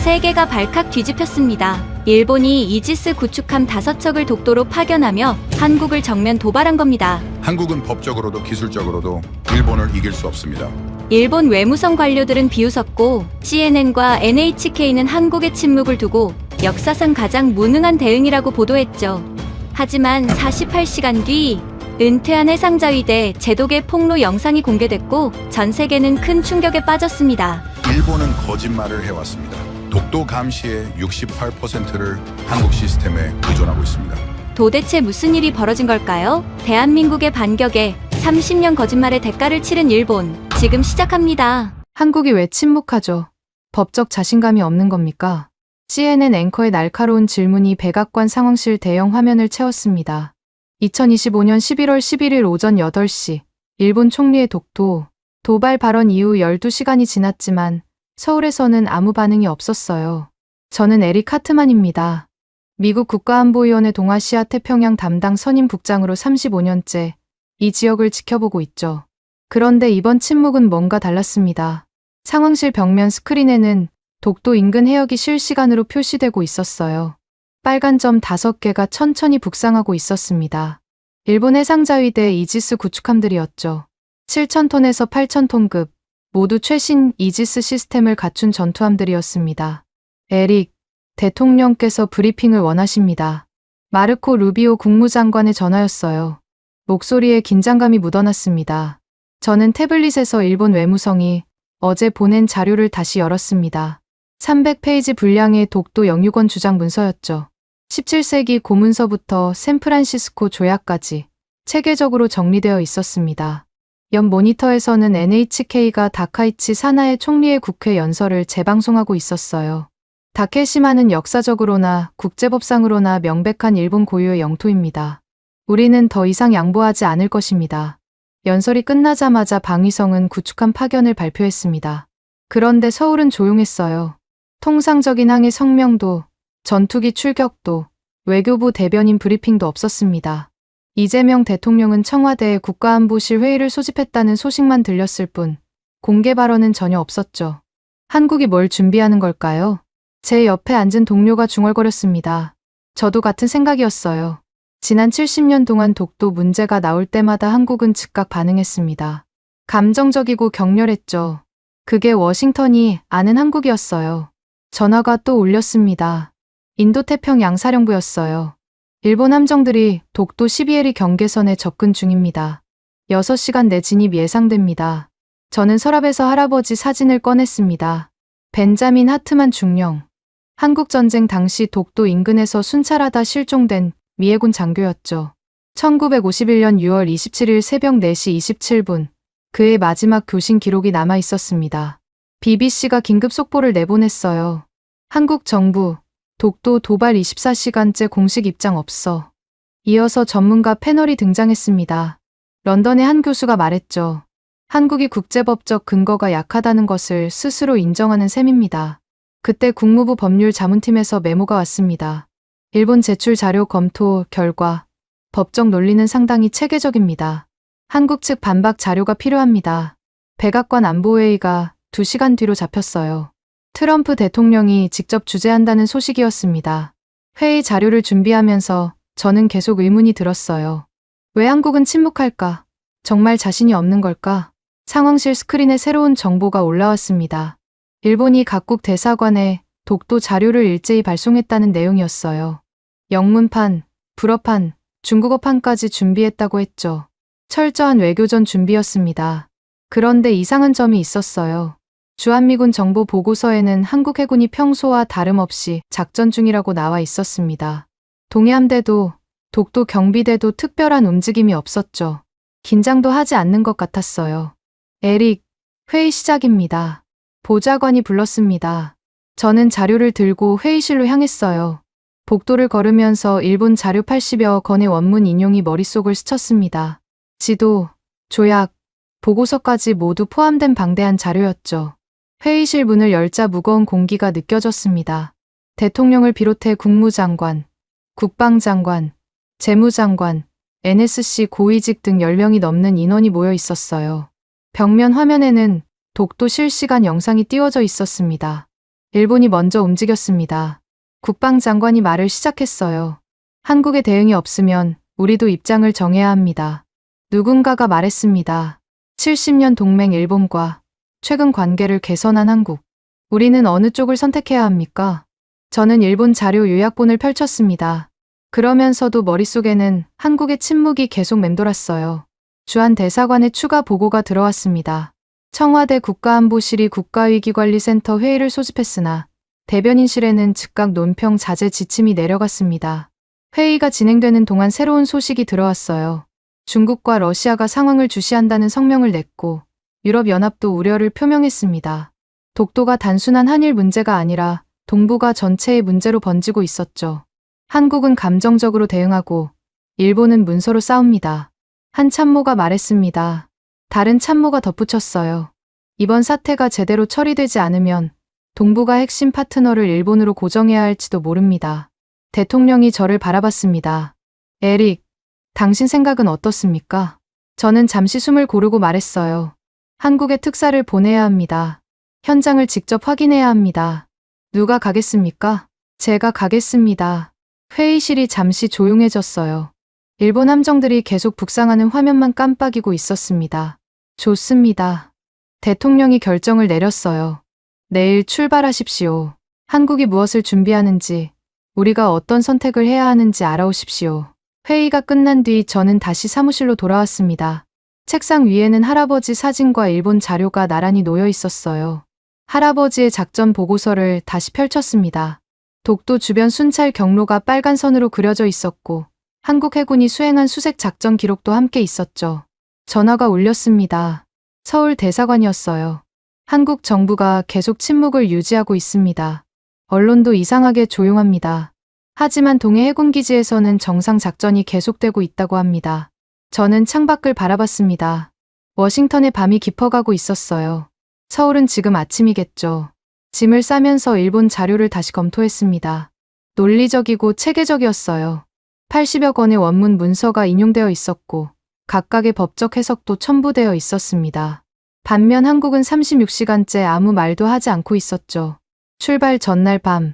세계가 발칵 뒤집혔습니다. 일본이 이지스 구축함 5척을 독도로 파견하며 한국을 정면 도발한 겁니다. 한국은 법적으로도 기술적으로도 일본을 이길 수 없습니다. 일본 외무성 관료들은 비웃었고 CNN과 NHK는 한국의 침묵을 두고 역사상 가장 무능한 대응이라고 보도했죠. 하지만 48시간 뒤 은퇴한 해상자위대 제독의 폭로 영상이 공개됐고 전 세계는 큰 충격에 빠졌습니다. 일본은 거짓말을 해왔습니다. 독도 감시의 68%를 한국 시스템에 의존하고 있습니다. 도대체 무슨 일이 벌어진 걸까요? 대한민국의 반격에 30년 거짓말의 대가를 치른 일본. 지금 시작합니다. 한국이 왜 침묵하죠? 법적 자신감이 없는 겁니까? CNN 앵커의 날카로운 질문이 백악관 상황실 대형 화면을 채웠습니다. 2025년 11월 11일 오전 8시, 일본 총리의 독도 도발 발언 이후 12시간이 지났지만 서울에서는 아무 반응이 없었어요. 저는 에릭 하트만입니다. 미국 국가안보위원회 동아시아 태평양 담당 선임 국장으로 35년째 이 지역을 지켜보고 있죠. 그런데 이번 침묵은 뭔가 달랐습니다. 상황실 벽면 스크린에는 독도 인근 해역이 실시간으로 표시되고 있었어요. 빨간 점 5개가 천천히 북상하고 있었습니다. 일본 해상자위대 이지스 구축함들이었죠. 7,000톤에서 8,000톤급, 모두 최신 이지스 시스템을 갖춘 전투함들이었습니다. 에릭 대통령께서 브리핑을 원하십니다. 마르코 루비오 국무장관의 전화였어요. 목소리에 긴장감이 묻어났습니다. 저는 태블릿에서 일본 외무성이 어제 보낸 자료를 다시 열었습니다. 300페이지 분량의 독도 영유권 주장 문서였죠. 17세기 고문서부터 샌프란시스코 조약까지 체계적으로 정리되어 있었습니다. 옆 모니터에서는 NHK가 다카이치 사나에 총리의 국회 연설을 재방송하고 있었어요. 다케시마는 역사적으로나 국제법상으로나 명백한 일본 고유의 영토입니다. 우리는 더 이상 양보하지 않을 것입니다. 연설이 끝나자마자 방위성은 구축함 파견을 발표했습니다. 그런데 서울은 조용했어요. 통상적인 항해 성명도, 전투기 출격도, 외교부 대변인 브리핑도 없었습니다. 이재명 대통령은 청와대에 국가안보실 회의를 소집했다는 소식만 들렸을 뿐 공개 발언은 전혀 없었죠. 한국이 뭘 준비하는 걸까요? 제 옆에 앉은 동료가 중얼거렸습니다. 저도 같은 생각이었어요. 지난 70년 동안 독도 문제가 나올 때마다 한국은 즉각 반응했습니다. 감정적이고 격렬했죠. 그게 워싱턴이 아는 한국이었어요. 전화가 또 울렸습니다. 인도태평양 사령부였어요. 일본 함정들이 독도 12해리 경계선에 접근 중입니다. 6시간 내 진입 예상됩니다. 저는 서랍에서 할아버지 사진을 꺼냈습니다. 벤자민 하트만 중령. 한국전쟁 당시 독도 인근에서 순찰하다 실종된 미해군 장교였죠. 1951년 6월 27일 새벽 4시 27분, 그의 마지막 교신 기록이 남아 있었습니다. BBC가 긴급 속보를 내보냈어요. 한국 정부, 독도 도발 24시간째 공식 입장 없어. 이어서 전문가 패널이 등장했습니다. 런던의 한 교수가 말했죠. 한국이 국제법적 근거가 약하다는 것을 스스로 인정하는 셈입니다. 그때 국무부 법률 자문팀에서 메모가 왔습니다. 일본 제출 자료 검토 결과 법적 논리는 상당히 체계적입니다. 한국 측 반박 자료가 필요합니다. 백악관 안보회의가 2시간 뒤로 잡혔어요. 트럼프 대통령이 직접 주재한다는 소식이었습니다. 회의 자료를 준비하면서 저는 계속 의문이 들었어요. 왜 한국은 침묵할까? 정말 자신이 없는 걸까? 상황실 스크린에 새로운 정보가 올라왔습니다. 일본이 각국 대사관에 독도 자료를 일제히 발송했다는 내용이었어요. 영문판, 불어판, 중국어판까지 준비했다고 했죠. 철저한 외교전 준비였습니다. 그런데 이상한 점이 있었어요. 주한미군 정보 보고서에는 한국 해군이 평소와 다름없이 작전 중이라고 나와 있었습니다. 동해함대도, 독도 경비대도 특별한 움직임이 없었죠. 긴장도 하지 않는 것 같았어요. 에릭, 회의 시작입니다. 보좌관이 불렀습니다. 저는 자료를 들고 회의실로 향했어요. 복도를 걸으면서 일본 자료 80여 건의 원문 인용이 머릿속을 스쳤습니다. 지도, 조약, 보고서까지 모두 포함된 방대한 자료였죠. 회의실 문을 열자 무거운 공기가 느껴졌습니다. 대통령을 비롯해 국무장관, 국방장관, 재무장관, NSC 고위직 등 10명이 넘는 인원이 모여 있었어요. 벽면 화면에는 독도 실시간 영상이 띄워져 있었습니다. 일본이 먼저 움직였습니다. 국방장관이 말을 시작했어요. 한국의 대응이 없으면 우리도 입장을 정해야 합니다. 누군가가 말했습니다. 70년 동맹 일본과 최근 관계를 개선한 한국. 우리는 어느 쪽을 선택해야 합니까? 저는 일본 자료 요약본을 펼쳤습니다. 그러면서도 머릿속에는 한국의 침묵이 계속 맴돌았어요. 주한 대사관의 추가 보고가 들어왔습니다. 청와대 국가안보실이 국가위기관리센터 회의를 소집했으나 대변인실에는 즉각 논평 자제 지침이 내려갔습니다. 회의가 진행되는 동안 새로운 소식이 들어왔어요. 중국과 러시아가 상황을 주시한다는 성명을 냈고 유럽연합도 우려를 표명했습니다. 독도가 단순한 한일 문제가 아니라 동북아 전체의 문제로 번지고 있었죠. 한국은 감정적으로 대응하고 일본은 문서로 싸웁니다. 한 참모가 말했습니다. 다른 참모가 덧붙였어요. 이번 사태가 제대로 처리되지 않으면 동북아 핵심 파트너를 일본으로 고정해야 할지도 모릅니다. 대통령이 저를 바라봤습니다. 에릭, 당신 생각은 어떻습니까? 저는 잠시 숨을 고르고 말했어요. 한국에 특사를 보내야 합니다. 현장을 직접 확인해야 합니다. 누가 가겠습니까? 제가 가겠습니다. 회의실이 잠시 조용해졌어요. 일본 함정들이 계속 북상하는 화면만 깜빡이고 있었습니다. 좋습니다. 대통령이 결정을 내렸어요. 내일 출발하십시오. 한국이 무엇을 준비하는지, 우리가 어떤 선택을 해야 하는지 알아오십시오. 회의가 끝난 뒤 저는 다시 사무실로 돌아왔습니다. 책상 위에는 할아버지 사진과 일본 자료가 나란히 놓여 있었어요. 할아버지의 작전 보고서를 다시 펼쳤습니다. 독도 주변 순찰 경로가 빨간 선으로 그려져 있었고 한국 해군이 수행한 수색 작전 기록도 함께 있었죠. 전화가 울렸습니다. 서울 대사관이었어요. 한국 정부가 계속 침묵을 유지하고 있습니다. 언론도 이상하게 조용합니다. 하지만 동해 해군기지에서는 정상 작전이 계속되고 있다고 합니다. 저는 창밖을 바라봤습니다. 워싱턴의 밤이 깊어가고 있었어요. 서울은 지금 아침이겠죠. 짐을 싸면서 일본 자료를 다시 검토했습니다. 논리적이고 체계적이었어요. 80여 건의 원문 문서가 인용되어 있었고 각각의 법적 해석도 첨부되어 있었습니다. 반면 한국은 36시간째 아무 말도 하지 않고 있었죠. 출발 전날 밤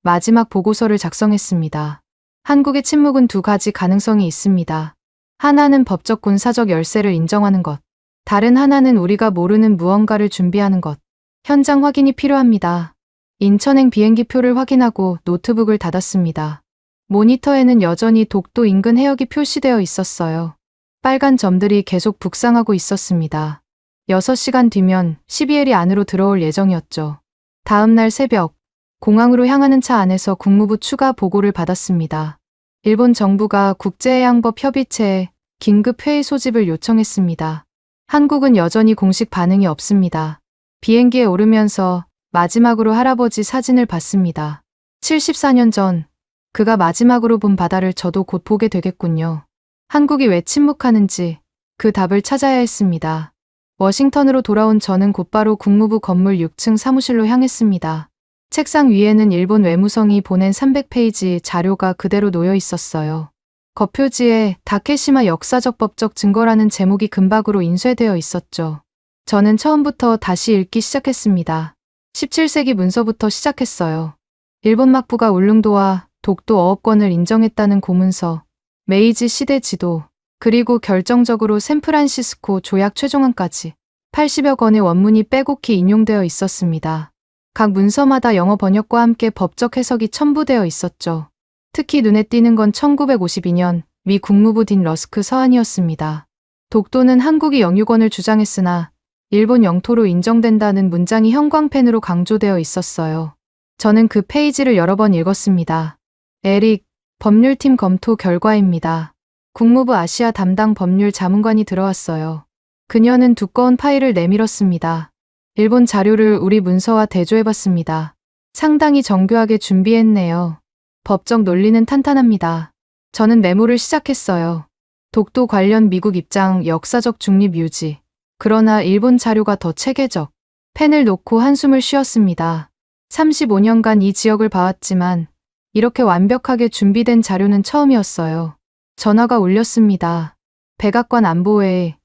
마지막 보고서를 작성했습니다. 한국의 침묵은 두 가지 가능성이 있습니다. 하나는 법적 군사적 열세를 인정하는 것. 다른 하나는 우리가 모르는 무언가를 준비하는 것. 현장 확인이 필요합니다. 인천행 비행기표를 확인하고 노트북을 닫았습니다. 모니터에는 여전히 독도 인근 해역이 표시되어 있었어요. 빨간 점들이 계속 북상하고 있었습니다. 6시간 뒤면 12일이 안으로 들어올 예정이었죠. 다음 날 새벽, 공항으로 향하는 차 안에서 국무부 추가 보고를 받았습니다. 일본 정부가 국제해양법 협의체에 긴급 회의 소집을 요청했습니다. 한국은 여전히 공식 반응이 없습니다. 비행기에 오르면서 마지막으로 할아버지 사진을 봤습니다. 74년 전 그가 마지막으로 본 바다를 저도 곧 보게 되겠군요. 한국이 왜 침묵하는지 그 답을 찾아야 했습니다. 워싱턴으로 돌아온 저는 곧바로 국무부 건물 6층 사무실로 향했습니다. 책상 위에는 일본 외무성이 보낸 300페이지 자료가 그대로 놓여 있었어요. 겉표지에 다케시마 역사적 법적 증거라는 제목이 금박으로 인쇄되어 있었죠. 저는 처음부터 다시 읽기 시작했습니다. 17세기 문서부터 시작했어요. 일본 막부가 울릉도와 독도 어업권을 인정했다는 고문서, 메이지 시대 지도, 그리고 결정적으로 샌프란시스코 조약 최종안까지 80여 건의 원문이 빼곡히 인용되어 있었습니다. 각 문서마다 영어 번역과 함께 법적 해석이 첨부되어 있었죠. 특히 눈에 띄는 건 1952년 미 국무부 딘 러스크 서한이었습니다. 독도는 한국이 영유권을 주장했으나 일본 영토로 인정된다는 문장이 형광펜으로 강조되어 있었어요. 저는 그 페이지를 여러 번 읽었습니다. 에릭, 법률팀 검토 결과입니다. 국무부 아시아 담당 법률 자문관이 들어왔어요. 그녀는 두꺼운 파일을 내밀었습니다. 일본 자료를 우리 문서와 대조해봤습니다. 상당히 정교하게 준비했네요. 법적 논리는 탄탄합니다. 저는 메모를 시작했어요. 독도 관련 미국 입장 역사적 중립 유지. 그러나 일본 자료가 더 체계적. 펜을 놓고 한숨을 쉬었습니다. 35년간 이 지역을 봐왔지만 이렇게 완벽하게 준비된 자료는 처음이었어요. 전화가 울렸습니다. 백악관 안보회에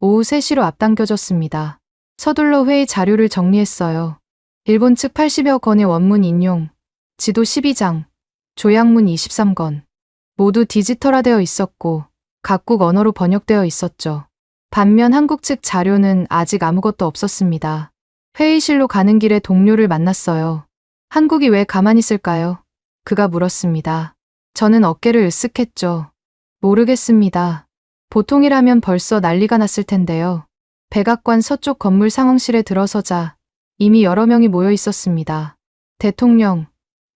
오후 3시로 앞당겨졌습니다. 서둘러 회의 자료를 정리했어요. 일본 측 80여 건의 원문 인용, 지도 12장, 조약문 23건. 모두 디지털화되어 있었고 각국 언어로 번역되어 있었죠. 반면 한국 측 자료는 아직 아무것도 없었습니다. 회의실로 가는 길에 동료를 만났어요. 한국이 왜 가만히 있을까요? 그가 물었습니다. 저는 어깨를 으쓱했죠. 모르겠습니다. 보통이라면 벌써 난리가 났을 텐데요. 백악관 서쪽 건물 상황실에 들어서자 이미 여러 명이 모여 있었습니다. 대통령,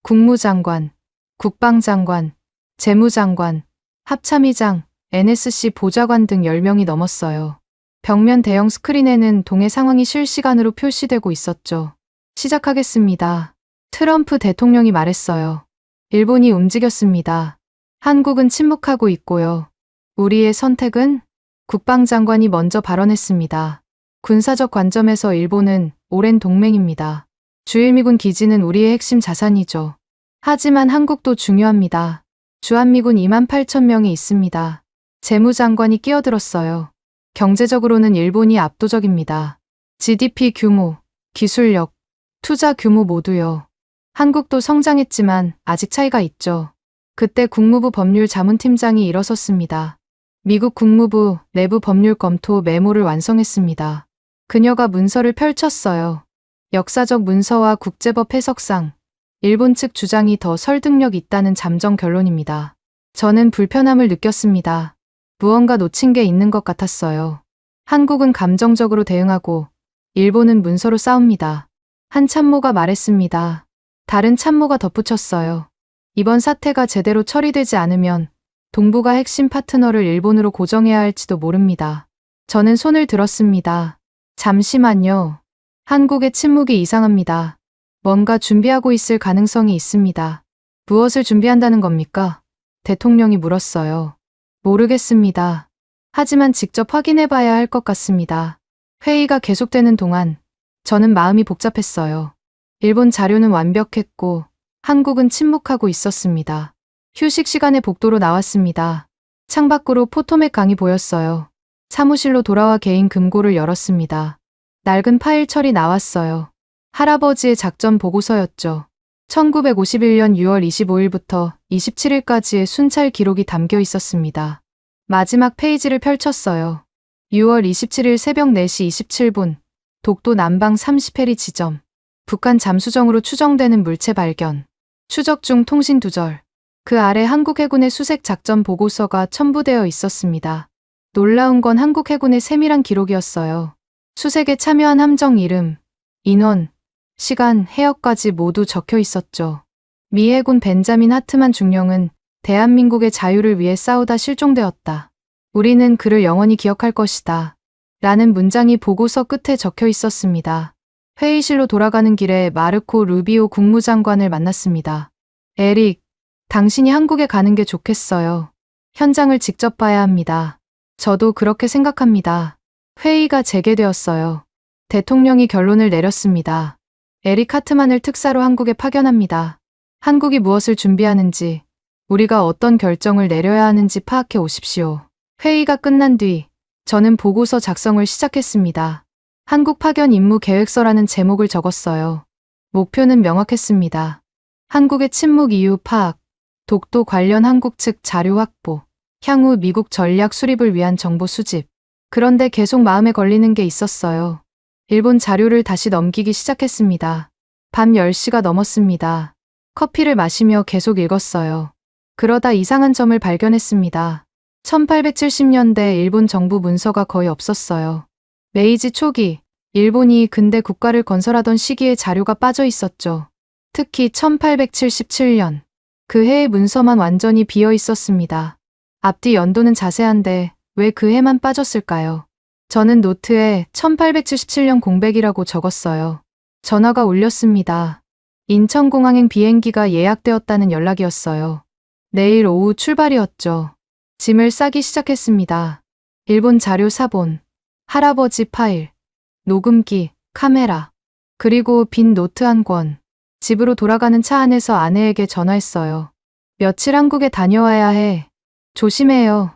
국무장관, 국방장관, 재무장관, 합참의장, NSC 보좌관 등 10명이 넘었어요. 벽면 대형 스크린에는 동해 상황이 실시간으로 표시되고 있었죠. 시작하겠습니다. 트럼프 대통령이 말했어요. 일본이 움직였습니다. 한국은 침묵하고 있고요. 우리의 선택은? 국방장관이 먼저 발언했습니다. 군사적 관점에서 일본은 오랜 동맹입니다. 주일미군 기지는 우리의 핵심 자산이죠. 하지만 한국도 중요합니다. 주한미군 28,000명이 있습니다. 재무장관이 끼어들었어요. 경제적으로는 일본이 압도적입니다. GDP 규모, 기술력, 투자 규모 모두요. 한국도 성장했지만 아직 차이가 있죠. 그때 국무부 법률자문팀장이 일어섰습니다. 미국 국무부 내부 법률 검토 메모를 완성했습니다. 그녀가 문서를 펼쳤어요. 역사적 문서와 국제법 해석상 일본 측 주장이 더 설득력 있다는 잠정 결론입니다. 저는 불편함을 느꼈습니다. 무언가 놓친 게 있는 것 같았어요. 한국은 감정적으로 대응하고 일본은 문서로 싸웁니다. 한 참모가 말했습니다. 다른 참모가 덧붙였어요. 이번 사태가 제대로 처리되지 않으면 동북아 핵심 파트너를 일본으로 고정해야 할지도 모릅니다. 저는 손을 들었습니다. 잠시만요. 한국의 침묵이 이상합니다. 뭔가 준비하고 있을 가능성이 있습니다. 무엇을 준비한다는 겁니까? 대통령이 물었어요. 모르겠습니다. 하지만 직접 확인해 봐야 할 것 같습니다. 회의가 계속되는 동안 저는 마음이 복잡했어요. 일본 자료는 완벽했고 한국은 침묵하고 있었습니다. 휴식 시간에 복도로 나왔습니다. 창밖으로 포토맥 강이 보였어요. 사무실로 돌아와 개인 금고를 열었습니다. 낡은 파일 처리 나왔어요. 할아버지의 작전 보고서였죠. 1951년 6월 25일부터 27일까지의 순찰 기록이 담겨 있었습니다. 마지막 페이지를 펼쳤어요. 6월 27일 새벽 4시 27분, 독도 남방 30해리 지점. 북한 잠수정으로 추정되는 물체 발견. 추적 중 통신 두절. 그 아래 한국 해군의 수색 작전 보고서가 첨부되어 있었습니다. 놀라운 건 한국 해군의 세밀한 기록이었어요. 수색에 참여한 함정 이름, 인원, 시간, 해역까지 모두 적혀 있었죠. 미 해군 벤자민 하트만 중령은 대한민국의 자유를 위해 싸우다 실종되었다. 우리는 그를 영원히 기억할 것이다. 라는 문장이 보고서 끝에 적혀 있었습니다. 회의실로 돌아가는 길에 마르코 루비오 국무장관을 만났습니다. 에릭, 당신이 한국에 가는 게 좋겠어요. 현장을 직접 봐야 합니다. 저도 그렇게 생각합니다. 회의가 재개되었어요. 대통령이 결론을 내렸습니다. 에릭 하트만을 특사로 한국에 파견합니다. 한국이 무엇을 준비하는지, 우리가 어떤 결정을 내려야 하는지 파악해 오십시오. 회의가 끝난 뒤 저는 보고서 작성을 시작했습니다. 한국 파견 임무 계획서라는 제목을 적었어요. 목표는 명확했습니다. 한국의 침묵 이유 파악, 독도 관련 한국 측 자료 확보, 향후 미국 전략 수립을 위한 정보 수집. 그런데 계속 마음에 걸리는 게 있었어요. 일본 자료를 다시 넘기기 시작했습니다. 밤 10시가 넘었습니다. 커피를 마시며 계속 읽었어요. 그러다 이상한 점을 발견했습니다. 1870년대 일본 정부 문서가 거의 없었어요. 메이지 초기, 일본이 근대 국가를 건설하던 시기에 자료가 빠져 있었죠. 특히 1877년, 그 해의 문서만 완전히 비어 있었습니다. 앞뒤 연도는 자세한데 왜 그 해만 빠졌을까요? 저는 노트에 1877년 공백이라고 적었어요. 전화가 울렸습니다. 인천공항행 비행기가 예약되었다는 연락이었어요. 내일 오후 출발이었죠. 짐을 싸기 시작했습니다. 일본 자료 사본, 할아버지 파일, 녹음기, 카메라, 그리고 빈 노트 한 권. 집으로 돌아가는 차 안에서 아내에게 전화했어요. 며칠 한국에 다녀와야 해. 조심해요.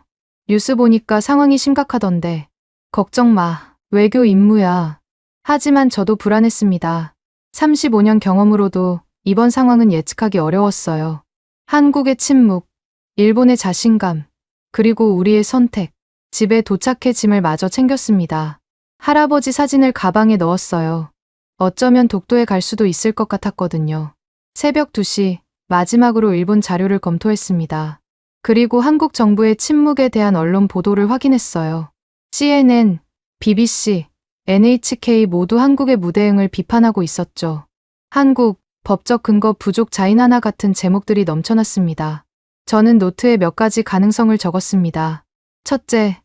뉴스 보니까 상황이 심각하던데. 걱정 마. 외교 임무야. 하지만 저도 불안했습니다. 35년 경험으로도 이번 상황은 예측하기 어려웠어요. 한국의 침묵, 일본의 자신감, 그리고 우리의 선택. 집에 도착해 짐을 마저 챙겼습니다. 할아버지 사진을 가방에 넣었어요. 어쩌면 독도에 갈 수도 있을 것 같았거든요. 새벽 2시, 마지막으로 일본 자료를 검토했습니다. 그리고 한국 정부의 침묵에 대한 언론 보도를 확인했어요. CNN, BBC, NHK 모두 한국의 무대응을 비판하고 있었죠. 한국, 법적 근거 부족 자인하나 같은 제목들이 넘쳐났습니다. 저는 노트에 몇 가지 가능성을 적었습니다. 첫째,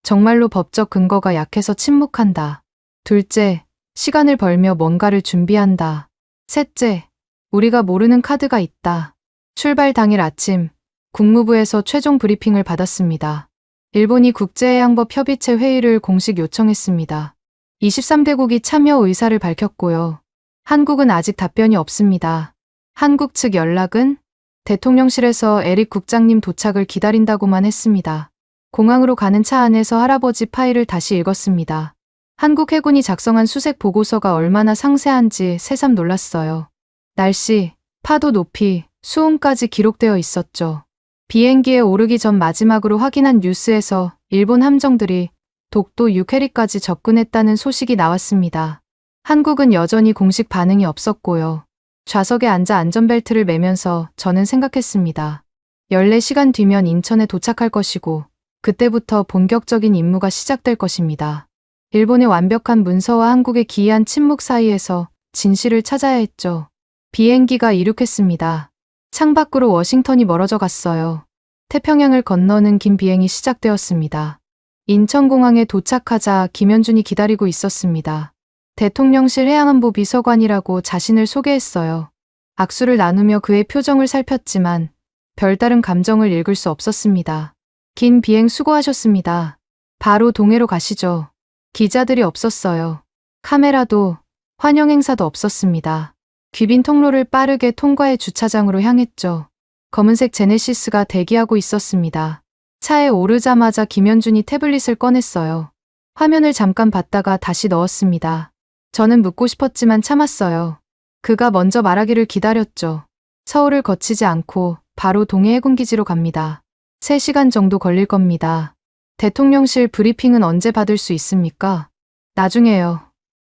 정말로 법적 근거가 약해서 침묵한다. 둘째, 시간을 벌며 뭔가를 준비한다. 셋째, 우리가 모르는 카드가 있다. 출발 당일 아침, 국무부에서 최종 브리핑을 받았습니다. 일본이 국제해양법 협의체 회의를 공식 요청했습니다. 23개국이 참여 의사를 밝혔고요. 한국은 아직 답변이 없습니다. 한국 측 연락은 대통령실에서 에릭 국장님 도착을 기다린다고만 했습니다. 공항으로 가는 차 안에서 할아버지 파일을 다시 읽었습니다. 한국 해군이 작성한 수색 보고서가 얼마나 상세한지 새삼 놀랐어요. 날씨, 파도 높이, 수온까지 기록되어 있었죠. 비행기에 오르기 전 마지막으로 확인한 뉴스에서 일본 함정들이 독도 6해리까지 접근했다는 소식이 나왔습니다. 한국은 여전히 공식 반응이 없었고요. 좌석에 앉아 안전벨트를 매면서 저는 생각했습니다. 14시간 뒤면 인천에 도착할 것이고 그때부터 본격적인 임무가 시작될 것입니다. 일본의 완벽한 문서와 한국의 기이한 침묵 사이에서 진실을 찾아야 했죠. 비행기가 이륙했습니다. 창밖으로 워싱턴이 멀어져 갔어요. 태평양을 건너는 긴 비행이 시작되었습니다. 인천공항에 도착하자 김현준이 기다리고 있었습니다. 대통령실 해양안보 비서관이라고 자신을 소개했어요. 악수를 나누며 그의 표정을 살폈지만 별다른 감정을 읽을 수 없었습니다. 긴 비행 수고하셨습니다. 바로 동해로 가시죠. 기자들이 없었어요. 카메라도, 환영 행사도 없었습니다. 귀빈 통로를 빠르게 통과해 주차장으로 향했죠. 검은색 제네시스가 대기하고 있었습니다. 차에 오르자마자 김현준이 태블릿을 꺼냈어요. 화면을 잠깐 봤다가 다시 넣었습니다. 저는 묻고 싶었지만 참았어요. 그가 먼저 말하기를 기다렸죠. 서울을 거치지 않고 바로 동해 해군기지로 갑니다. 3시간 정도 걸릴 겁니다. 대통령실 브리핑은 언제 받을 수 있습니까? 나중에요.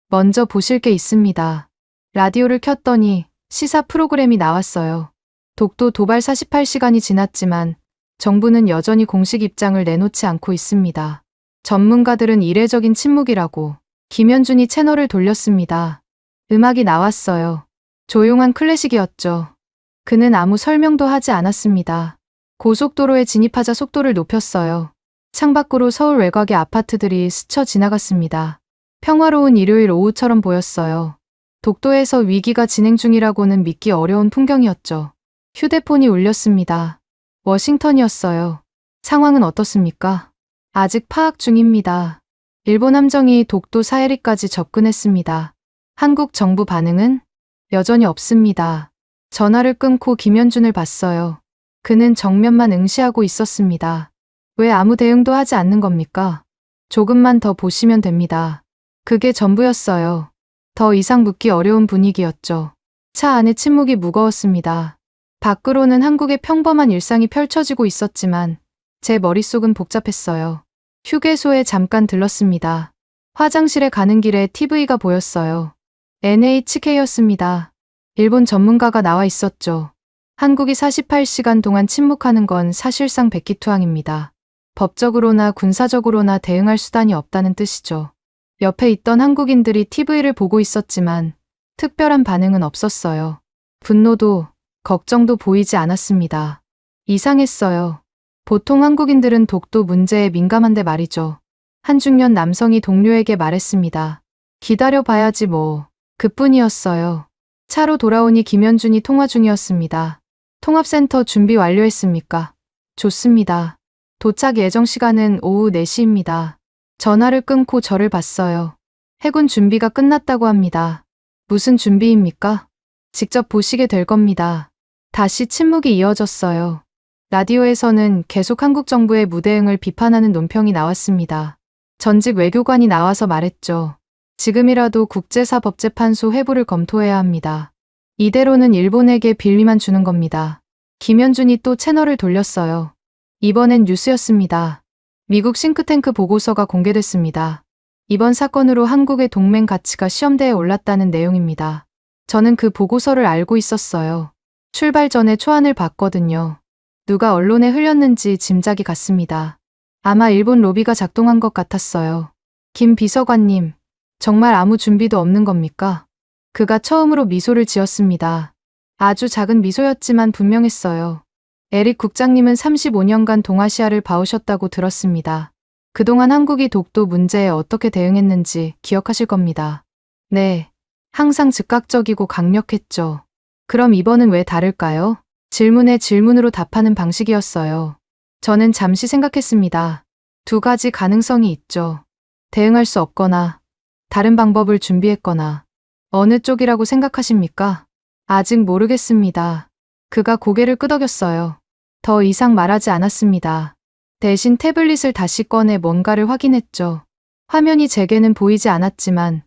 먼저 보실 게 있습니다. 라디오를 켰더니 시사 프로그램이 나왔어요. 독도 도발 48시간이 지났지만 정부는 여전히 공식 입장을 내놓지 않고 있습니다. 전문가들은 이례적인 침묵이라고. 김현준이 채널을 돌렸습니다. 음악이 나왔어요. 조용한 클래식이었죠. 그는 아무 설명도 하지 않았습니다. 고속도로에 진입하자 속도를 높였어요. 창밖으로 서울 외곽의 아파트들이 스쳐 지나갔습니다. 평화로운 일요일 오후처럼 보였어요. 독도에서 위기가 진행 중이라고는 믿기 어려운 풍경이었죠. 휴대폰이 울렸습니다. 워싱턴이었어요. 상황은 어떻습니까? 아직 파악 중입니다. 일본 함정이 독도 4해리까지 접근했습니다. 한국 정부 반응은 여전히 없습니다. 전화를 끊고 김현준을 봤어요. 그는 정면만 응시하고 있었습니다. 왜 아무 대응도 하지 않는 겁니까? 조금만 더 보시면 됩니다. 그게 전부였어요. 더 이상 묻기 어려운 분위기였죠. 차 안의 침묵이 무거웠습니다. 밖으로는 한국의 평범한 일상이 펼쳐지고 있었지만 제 머릿속은 복잡했어요. 휴게소에 잠깐 들렀습니다. 화장실에 가는 길에 TV가 보였어요. NHK였습니다. 일본 전문가가 나와 있었죠. 한국이 48시간 동안 침묵하는 건 사실상 백기투항입니다. 법적으로나 군사적으로나 대응할 수단이 없다는 뜻이죠. 옆에 있던 한국인들이 TV를 보고 있었지만 특별한 반응은 없었어요. 분노도, 걱정도 보이지 않았습니다. 이상했어요. 보통 한국인들은 독도 문제에 민감한데 말이죠. 한 중년 남성이 동료에게 말했습니다. 기다려봐야지 뭐. 그뿐이었어요. 차로 돌아오니 김현준이 통화 중이었습니다. 통합센터 준비 완료했습니까? 좋습니다. 도착 예정 시간은 오후 4시입니다. 전화를 끊고 저를 봤어요. 해군 준비가 끝났다고 합니다. 무슨 준비입니까? 직접 보시게 될 겁니다. 다시 침묵이 이어졌어요. 라디오에서는 계속 한국 정부의 무대응을 비판하는 논평이 나왔습니다. 전직 외교관이 나와서 말했죠. 지금이라도 국제사법재판소 회부를 검토해야 합니다. 이대로는 일본에게 빌미만 주는 겁니다. 김현준이 또 채널을 돌렸어요. 이번엔 뉴스였습니다. 미국 싱크탱크 보고서가 공개됐습니다. 이번 사건으로 한국의 동맹 가치가 시험대에 올랐다는 내용입니다. 저는 그 보고서를 알고 있었어요. 출발 전에 초안을 봤거든요. 누가 언론에 흘렸는지 짐작이 갔습니다. 아마 일본 로비가 작동한 것 같았어요. 김 비서관님, 정말 아무 준비도 없는 겁니까? 그가 처음으로 미소를 지었습니다. 아주 작은 미소였지만 분명했어요. 에릭 국장님은 35년간 동아시아를 봐오셨다고 들었습니다. 그동안 한국이 독도 문제에 어떻게 대응했는지 기억하실 겁니다. 네, 항상 즉각적이고 강력했죠. 그럼 이번은 왜 다를까요? 질문에 질문으로 답하는 방식이었어요. 저는 잠시 생각했습니다. 두 가지 가능성이 있죠. 대응할 수 없거나 다른 방법을 준비했거나 어느 쪽이라고 생각하십니까? 아직 모르겠습니다. 그가 고개를 끄덕였어요. 더 이상 말하지 않았습니다. 대신 태블릿을 다시 꺼내 뭔가를 확인했죠. 화면이 제게는 보이지 않았지만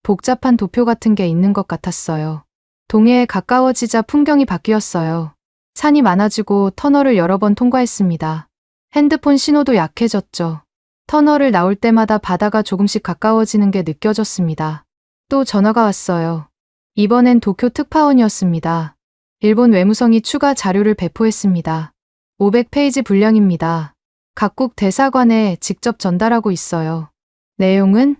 복잡한 도표 같은 게 있는 것 같았어요. 동해에 가까워지자 풍경이 바뀌었어요. 산이 많아지고 터널을 여러 번 통과했습니다. 핸드폰 신호도 약해졌죠. 터널을 나올 때마다 바다가 조금씩 가까워지는 게 느껴졌습니다. 또 전화가 왔어요. 이번엔 도쿄 특파원이었습니다. 일본 외무성이 추가 자료를 배포했습니다. 500페이지 분량입니다. 각국 대사관에 직접 전달하고 있어요. 내용은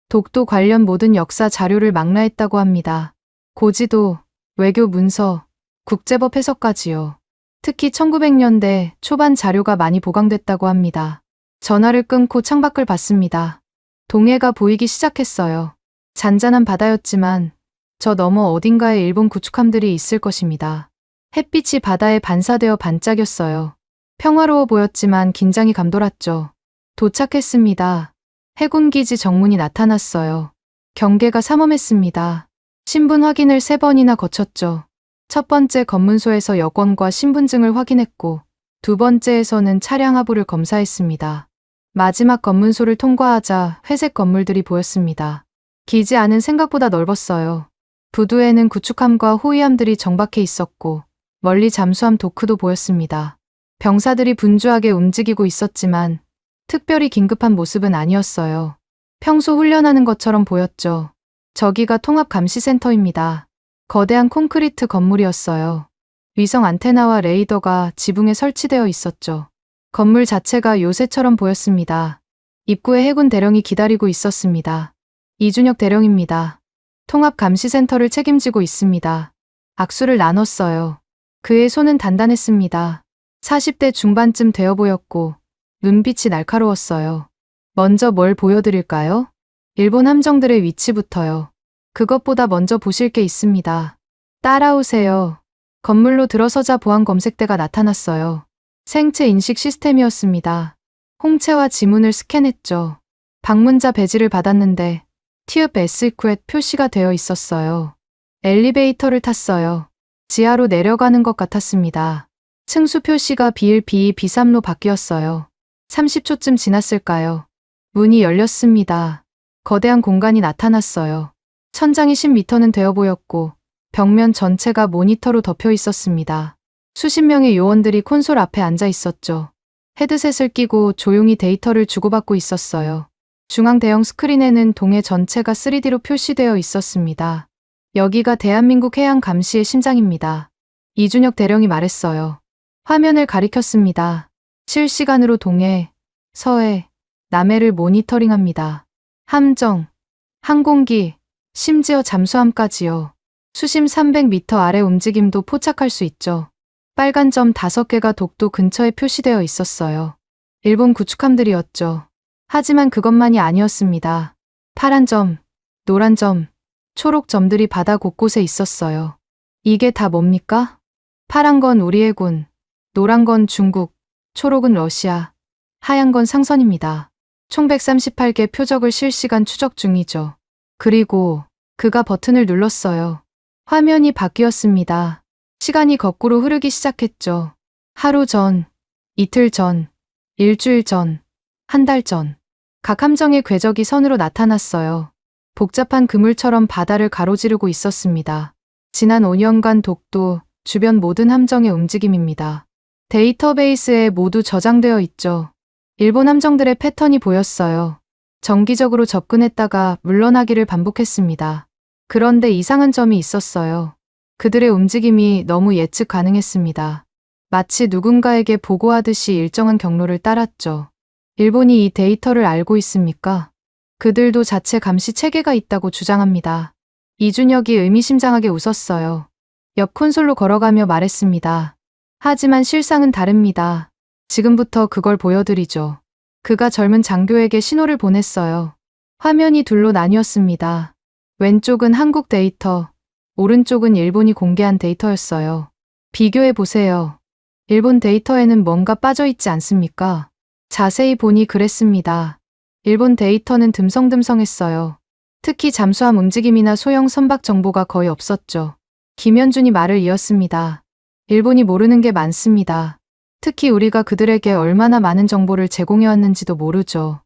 독도 관련 모든 역사 자료를 망라했다고 합니다. 고지도, 외교 문서, 국제법 해석까지요. 특히 1900년대 초반 자료가 많이 보강됐다고 합니다. 전화를 끊고 창밖을 봤습니다. 동해가 보이기 시작했어요. 잔잔한 바다였지만 저 너머 어딘가에 일본 구축함들이 있을 것입니다. 햇빛이 바다에 반사되어 반짝였어요. 평화로워 보였지만 긴장이 감돌았죠. 도착했습니다. 해군기지 정문이 나타났어요. 경계가 삼엄했습니다. 신분 확인을 3번이나 거쳤죠. 첫 번째 검문소에서 여권과 신분증을 확인했고 두 번째에서는 차량 하부를 검사했습니다. 마지막 검문소를 통과하자 회색 건물들이 보였습니다. 기지 안은 생각보다 넓었어요. 부두에는 구축함과 호위함들이 정박해 있었고 멀리 잠수함 도크도 보였습니다. 병사들이 분주하게 움직이고 있었지만 특별히 긴급한 모습은 아니었어요. 평소 훈련하는 것처럼 보였죠. 저기가 통합감시센터입니다. 거대한 콘크리트 건물이었어요. 위성 안테나와 레이더가 지붕에 설치되어 있었죠. 건물 자체가 요새처럼 보였습니다. 입구에 해군 대령이 기다리고 있었습니다. 이준혁 대령입니다. 통합감시센터를 책임지고 있습니다. 악수를 나눴어요. 그의 손은 단단했습니다. 40대 중반쯤 되어 보였고 눈빛이 날카로웠어요. 먼저 뭘 보여드릴까요? 일본 함정들의 위치부터요. 그것보다 먼저 보실 게 있습니다. 따라오세요. 건물로 들어서자 보안 검색대가 나타났어요. 생체 인식 시스템이었습니다. 홍채와 지문을 스캔했죠. 방문자 배지를 받았는데 티읍 SQ에 표시가 되어 있었어요. 엘리베이터를 탔어요. 지하로 내려가는 것 같았습니다. 층수 표시가 B1, B2, B3로 바뀌었어요. 30초쯤 지났을까요? 문이 열렸습니다. 거대한 공간이 나타났어요. 천장이 10m는 되어 보였고 벽면 전체가 모니터로 덮여 있었습니다. 수십 명의 요원들이 콘솔 앞에 앉아 있었죠. 헤드셋을 끼고 조용히 데이터를 주고받고 있었어요. 중앙 대형 스크린에는 동해 전체가 3D로 표시되어 있었습니다. 여기가 대한민국 해양 감시의 심장입니다. 이준혁 대령이 말했어요. 화면을 가리켰습니다. 실시간으로 동해, 서해, 남해를 모니터링합니다. 함정, 항공기, 심지어 잠수함까지요. 수심 300m 아래 움직임도 포착할 수 있죠. 빨간 점 5개가 독도 근처에 표시되어 있었어요. 일본 구축함들이었죠. 하지만 그것만이 아니었습니다. 파란 점, 노란 점, 초록 점들이 바다 곳곳에 있었어요. 이게 다 뭡니까? 파란 건 우리 해군, 노란 건 중국, 초록은 러시아, 하얀 건 상선입니다. 총 138개 표적을 실시간 추적 중이죠. 그리고 그가 버튼을 눌렀어요. 화면이 바뀌었습니다. 시간이 거꾸로 흐르기 시작했죠. 하루 전, 이틀 전, 일주일 전, 한 달 전. 각 함정의 궤적이 선으로 나타났어요. 복잡한 그물처럼 바다를 가로지르고 있었습니다. 지난 5년간 독도 주변 모든 함정의 움직임입니다. 데이터베이스에 모두 저장되어 있죠. 일본 함정들의 패턴이 보였어요. 정기적으로 접근했다가 물러나기를 반복했습니다. 그런데 이상한 점이 있었어요. 그들의 움직임이 너무 예측 가능했습니다. 마치 누군가에게 보고하듯이 일정한 경로를 따랐죠. 일본이 이 데이터를 알고 있습니까? 그들도 자체 감시 체계가 있다고 주장합니다. 이준혁이 의미심장하게 웃었어요. 옆 콘솔로 걸어가며 말했습니다. 하지만 실상은 다릅니다. 지금부터 그걸 보여드리죠. 그가 젊은 장교에게 신호를 보냈어요. 화면이 둘로 나뉘었습니다. 왼쪽은 한국 데이터, 오른쪽은 일본이 공개한 데이터였어요. 비교해 보세요. 일본 데이터에는 뭔가 빠져있지 않습니까? 자세히 보니 그랬습니다. 일본 데이터는 듬성듬성했어요. 특히 잠수함 움직임이나 소형 선박 정보가 거의 없었죠. 김현준이 말을 이었습니다. 일본이 모르는 게 많습니다. 특히 우리가 그들에게 얼마나 많은 정보를 제공해왔는지도 모르죠.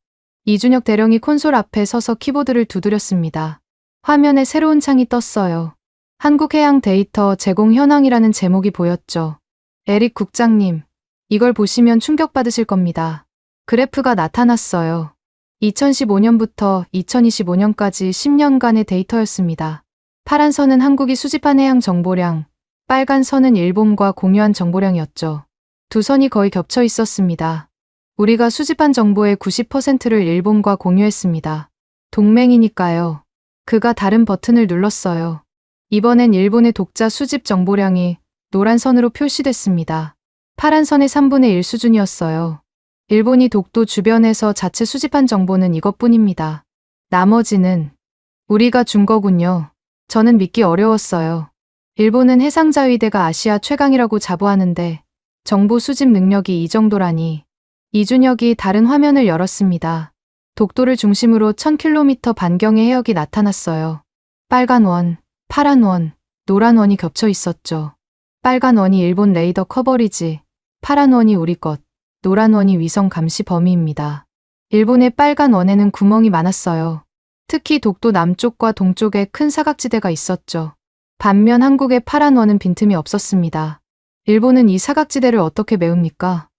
이준혁 대령이 콘솔 앞에 서서 키보드를 두드렸습니다. 화면에 새로운 창이 떴어요. 한국해양 데이터 제공 현황이라는 제목이 보였죠. 에릭 국장님, 이걸 보시면 충격받으실 겁니다. 그래프가 나타났어요. 2015년부터 2025년까지 10년간의 데이터였습니다. 파란 선은 한국이 수집한 해양 정보량, 빨간 선은 일본과 공유한 정보량이었죠. 두 선이 거의 겹쳐 있었습니다. 우리가 수집한 정보의 90%를 일본과 공유했습니다. 동맹이니까요. 그가 다른 버튼을 눌렀어요. 이번엔 일본의 독자 수집 정보량이 노란 선으로 표시됐습니다. 파란 선의 3분의 1 수준이었어요. 일본이 독도 주변에서 자체 수집한 정보는 이것뿐입니다. 나머지는 우리가 준 거군요. 저는 믿기 어려웠어요. 일본은 해상자위대가 아시아 최강이라고 자부하는데 정보 수집 능력이 이 정도라니. 이준혁이 다른 화면을 열었습니다. 독도를 중심으로 1000km 반경의 해역이 나타났어요. 빨간 원, 파란 원, 노란 원이 겹쳐 있었죠. 빨간 원이 일본 레이더 커버리지, 파란 원이 우리 것, 노란 원이 위성 감시 범위입니다. 일본의 빨간 원에는 구멍이 많았어요. 특히 독도 남쪽과 동쪽에 큰 사각지대가 있었죠. 반면 한국의 파란 원은 빈틈이 없었습니다. 일본은 이 사각지대를 어떻게 메웁니까?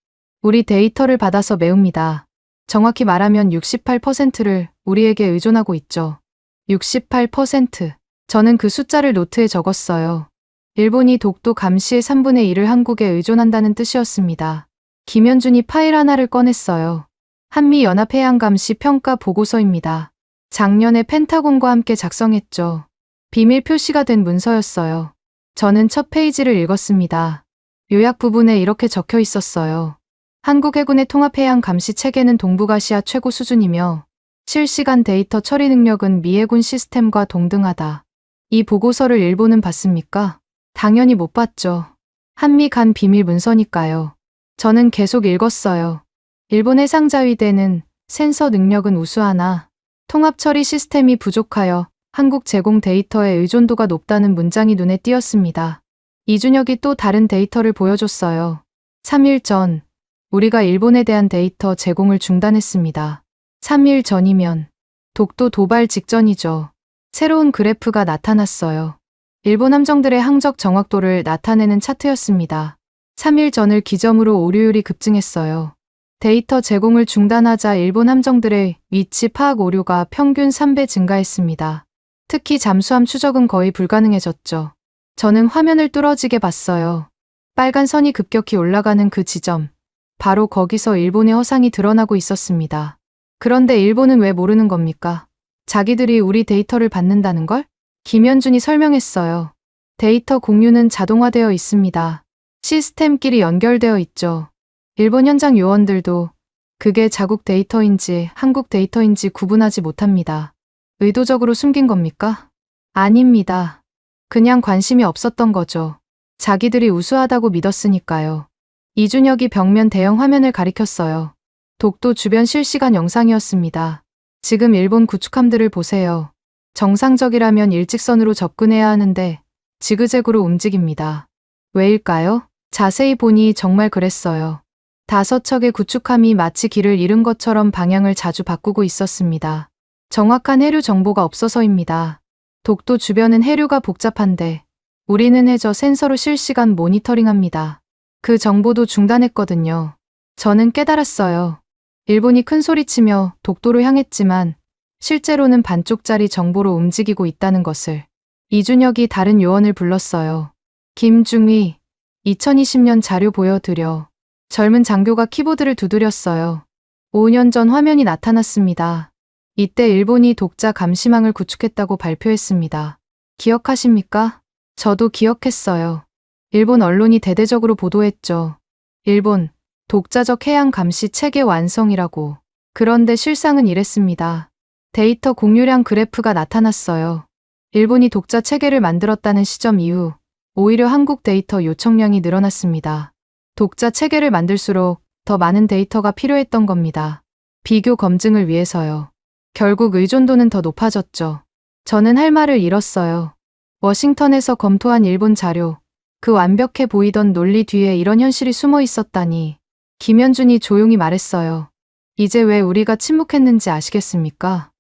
우리 데이터를 받아서 메웁니다. 정확히 말하면 68%를 우리에게 의존하고 있죠. 68%. 저는 그 숫자를 노트에 적었어요. 일본이 독도 감시의 3분의 1을 한국에 의존한다는 뜻이었습니다. 김현준이 파일 하나를 꺼냈어요. 한미연합해양감시 평가 보고서입니다. 작년에 펜타곤과 함께 작성했죠. 비밀 표시가 된 문서였어요. 저는 첫 페이지를 읽었습니다. 요약 부분에 이렇게 적혀 있었어요. 한국 해군의 통합해양 감시 체계는 동북아시아 최고 수준이며 실시간 데이터 처리 능력은 미 해군 시스템과 동등하다. 이 보고서를 일본은 봤습니까? 당연히 못 봤죠. 한미 간 비밀 문서니까요. 저는 계속 읽었어요. 일본 해상자위대는 센서 능력은 우수하나 통합 처리 시스템이 부족하여 한국 제공 데이터의 의존도가 높다는 문장이 눈에 띄었습니다. 이준혁이 또 다른 데이터를 보여줬어요. 3일 전, 우리가 일본에 대한 데이터 제공을 중단했습니다. 3일 전이면 독도 도발 직전이죠. 새로운 그래프가 나타났어요. 일본 함정들의 항적 정확도를 나타내는 차트였습니다. 3일 전을 기점으로 오류율이 급증했어요. 데이터 제공을 중단하자 일본 함정들의 위치 파악 오류가 평균 3배 증가했습니다. 특히 잠수함 추적은 거의 불가능해졌죠. 저는 화면을 뚫어지게 봤어요. 빨간 선이 급격히 올라가는 그 지점. 바로 거기서 일본의 허상이 드러나고 있었습니다. 그런데 일본은 왜 모르는 겁니까? 자기들이 우리 데이터를 받는다는 걸? 김현준이 설명했어요. 데이터 공유는 자동화되어 있습니다. 시스템끼리 연결되어 있죠. 일본 현장 요원들도 그게 자국 데이터인지 한국 데이터인지 구분하지 못합니다. 의도적으로 숨긴 겁니까? 아닙니다. 그냥 관심이 없었던 거죠. 자기들이 우수하다고 믿었으니까요. 이준혁이 벽면 대형 화면을 가리켰어요. 독도 주변 실시간 영상이었습니다. 지금 일본 구축함들을 보세요. 정상적이라면 일직선으로 접근해야 하는데 지그재그로 움직입니다. 왜일까요? 자세히 보니 정말 그랬어요. 5척의 구축함이 마치 길을 잃은 것처럼 방향을 자주 바꾸고 있었습니다. 정확한 해류 정보가 없어서입니다. 독도 주변은 해류가 복잡한데 우리는 해저 센서로 실시간 모니터링합니다. 그 정보도 중단했거든요. 저는 깨달았어요. 일본이 큰 소리치며 독도로 향했지만 실제로는 반쪽짜리 정보로 움직이고 있다는 것을. 이준혁이 다른 요원을 불렀어요. 김중휘, 2020년 자료 보여드려. 젊은 장교가 키보드를 두드렸어요. 5년 전 화면이 나타났습니다. 이때 일본이 독자 감시망을 구축했다고 발표했습니다. 기억하십니까? 저도 기억했어요. 일본 언론이 대대적으로 보도했죠. 일본, 독자적 해양 감시 체계 완성이라고. 그런데 실상은 이랬습니다. 데이터 공유량 그래프가 나타났어요. 일본이 독자 체계를 만들었다는 시점 이후 오히려 한국 데이터 요청량이 늘어났습니다. 독자 체계를 만들수록 더 많은 데이터가 필요했던 겁니다. 비교 검증을 위해서요. 결국 의존도는 더 높아졌죠. 저는 할 말을 잃었어요. 워싱턴에서 검토한 일본 자료, 그 완벽해 보이던 논리 뒤에 이런 현실이 숨어 있었다니. 김현준이 조용히 말했어요. 이제 왜 우리가 침묵했는지 아시겠습니까?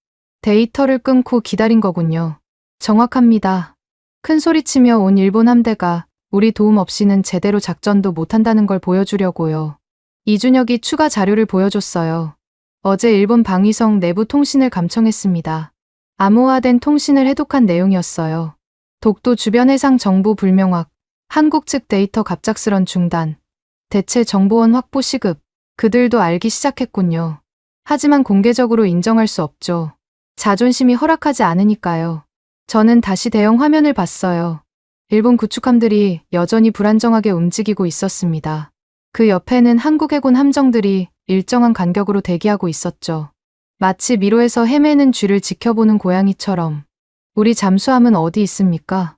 데이터를 끊고 기다린 거군요. 정확합니다. 큰 소리치며 온 일본 함대가 우리 도움 없이는 제대로 작전도 못한다는 걸 보여주려고요. 이준혁이 추가 자료를 보여줬어요. 어제 일본 방위성 내부 통신을 감청했습니다. 암호화된 통신을 해독한 내용이었어요. 독도 주변 해상 정보 불명확, 한국 측 데이터 갑작스런 중단, 대체 정보원 확보 시급, 그들도 알기 시작했군요. 하지만 공개적으로 인정할 수 없죠. 자존심이 허락하지 않으니까요. 저는 다시 대형 화면을 봤어요. 일본 구축함들이 여전히 불안정하게 움직이고 있었습니다. 그 옆에는 한국 해군 함정들이 일정한 간격으로 대기하고 있었죠. 마치 미로에서 헤매는 쥐를 지켜보는 고양이처럼. 우리 잠수함은 어디 있습니까?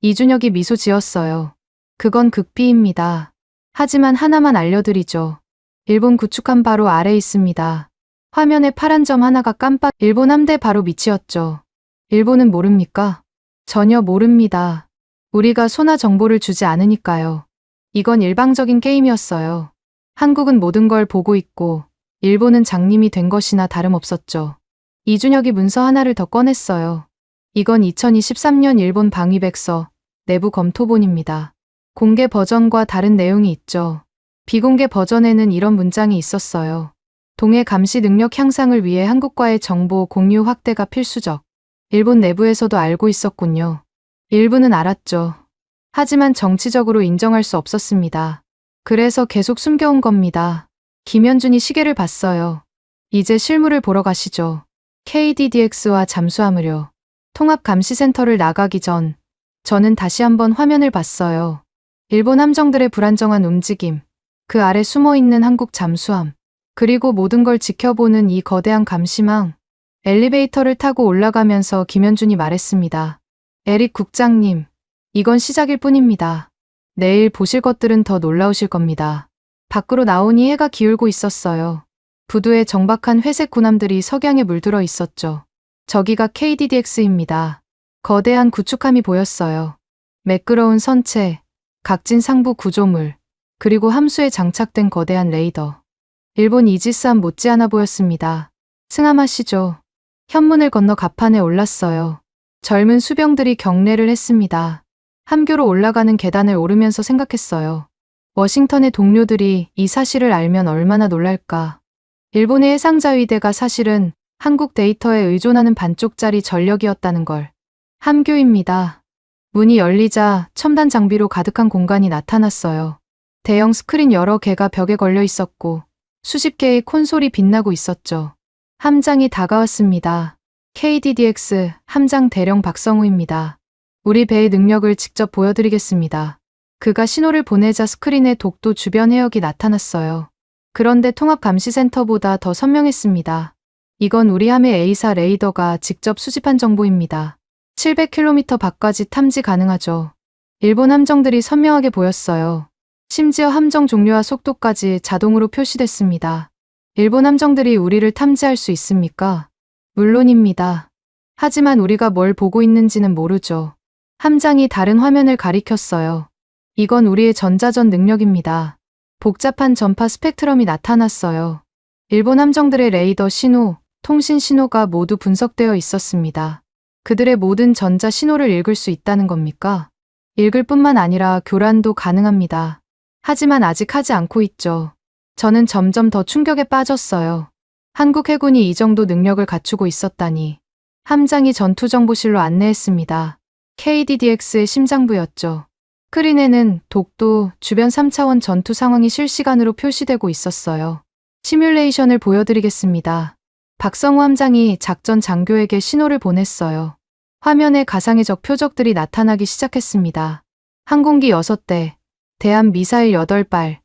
이준혁이 미소 지었어요. 그건 극비입니다. 하지만 하나만 알려드리죠. 일본 구축함 바로 아래 있습니다. 화면에 파란 점 하나가 깜빡. 일본 함대 바로 밑이었죠. 일본은 모릅니까? 전혀 모릅니다. 우리가 소나 정보를 주지 않으니까요. 이건 일방적인 게임이었어요. 한국은 모든 걸 보고 있고 일본은 장님이 된 것이나 다름없었죠. 이준혁이 문서 하나를 더 꺼냈어요. 이건 2023년 일본 방위백서 내부 검토본입니다. 공개 버전과 다른 내용이 있죠. 비공개 버전에는 이런 문장이 있었어요. 동해 감시 능력 향상을 위해 한국과의 정보 공유 확대가 필수적. 일본 내부에서도 알고 있었군요. 일부는 알았죠. 하지만 정치적으로 인정할 수 없었습니다. 그래서 계속 숨겨온 겁니다. 김현준이 시계를 봤어요. 이제 실물을 보러 가시죠. KDDX와 잠수함 의료, 통합감시센터를 나가기 전 저는 다시 한번 화면을 봤어요. 일본 함정들의 불안정한 움직임, 그 아래 숨어있는 한국 잠수함, 그리고 모든 걸 지켜보는 이 거대한 감시망. 엘리베이터를 타고 올라가면서 김현준이 말했습니다. 에릭 국장님, 이건 시작일 뿐입니다. 내일 보실 것들은 더 놀라우실 겁니다. 밖으로 나오니 해가 기울고 있었어요. 부두에 정박한 회색 군함들이 석양에 물들어 있었죠. 저기가 KDDX입니다. 거대한 구축함이 보였어요. 매끄러운 선체, 각진 상부 구조물, 그리고 함수에 장착된 거대한 레이더. 일본 이지스함 못지않아 보였습니다. 승함하시죠. 현문을 건너 갑판에 올랐어요. 젊은 수병들이 경례를 했습니다. 함교로 올라가는 계단을 오르면서 생각했어요. 워싱턴의 동료들이 이 사실을 알면 얼마나 놀랄까. 일본의 해상자위대가 사실은 한국 데이터에 의존하는 반쪽짜리 전력이었다는 걸. 함교입니다. 문이 열리자 첨단 장비로 가득한 공간이 나타났어요. 대형 스크린 여러 개가 벽에 걸려 있었고 수십 개의 콘솔이 빛나고 있었죠. 함장이 다가왔습니다. KDDX 함장 대령 박성우입니다. 우리 배의 능력을 직접 보여드리겠습니다. 그가 신호를 보내자 스크린에 독도 주변 해역이 나타났어요. 그런데 통합감시센터보다 더 선명했습니다. 이건 우리 함의 A사 레이더가 직접 수집한 정보입니다. 700km 밖까지 탐지 가능하죠. 일본 함정들이 선명하게 보였어요. 심지어 함정 종류와 속도까지 자동으로 표시됐습니다. 일본 함정들이 우리를 탐지할 수 있습니까? 물론입니다. 하지만 우리가 뭘 보고 있는지는 모르죠. 함장이 다른 화면을 가리켰어요. 이건 우리의 전자전 능력입니다. 복잡한 전파 스펙트럼이 나타났어요. 일본 함정들의 레이더 신호, 통신 신호가 모두 분석되어 있었습니다. 그들의 모든 전자 신호를 읽을 수 있다는 겁니까? 읽을 뿐만 아니라 교란도 가능합니다. 하지만 아직 하지 않고 있죠. 저는 점점 더 충격에 빠졌어요. 한국 해군이 이 정도 능력을 갖추고 있었다니. 함장이 전투정보실로 안내했습니다. KDDX의 심장부였죠. 스크린에는 독도 주변 3차원 전투 상황이 실시간으로 표시되고 있었어요. 시뮬레이션을 보여드리겠습니다. 박성호 함장이 작전 장교에게 신호를 보냈어요. 화면에 가상의 적 표적들이 나타나기 시작했습니다. 항공기 6대, 대함 미사일 8발,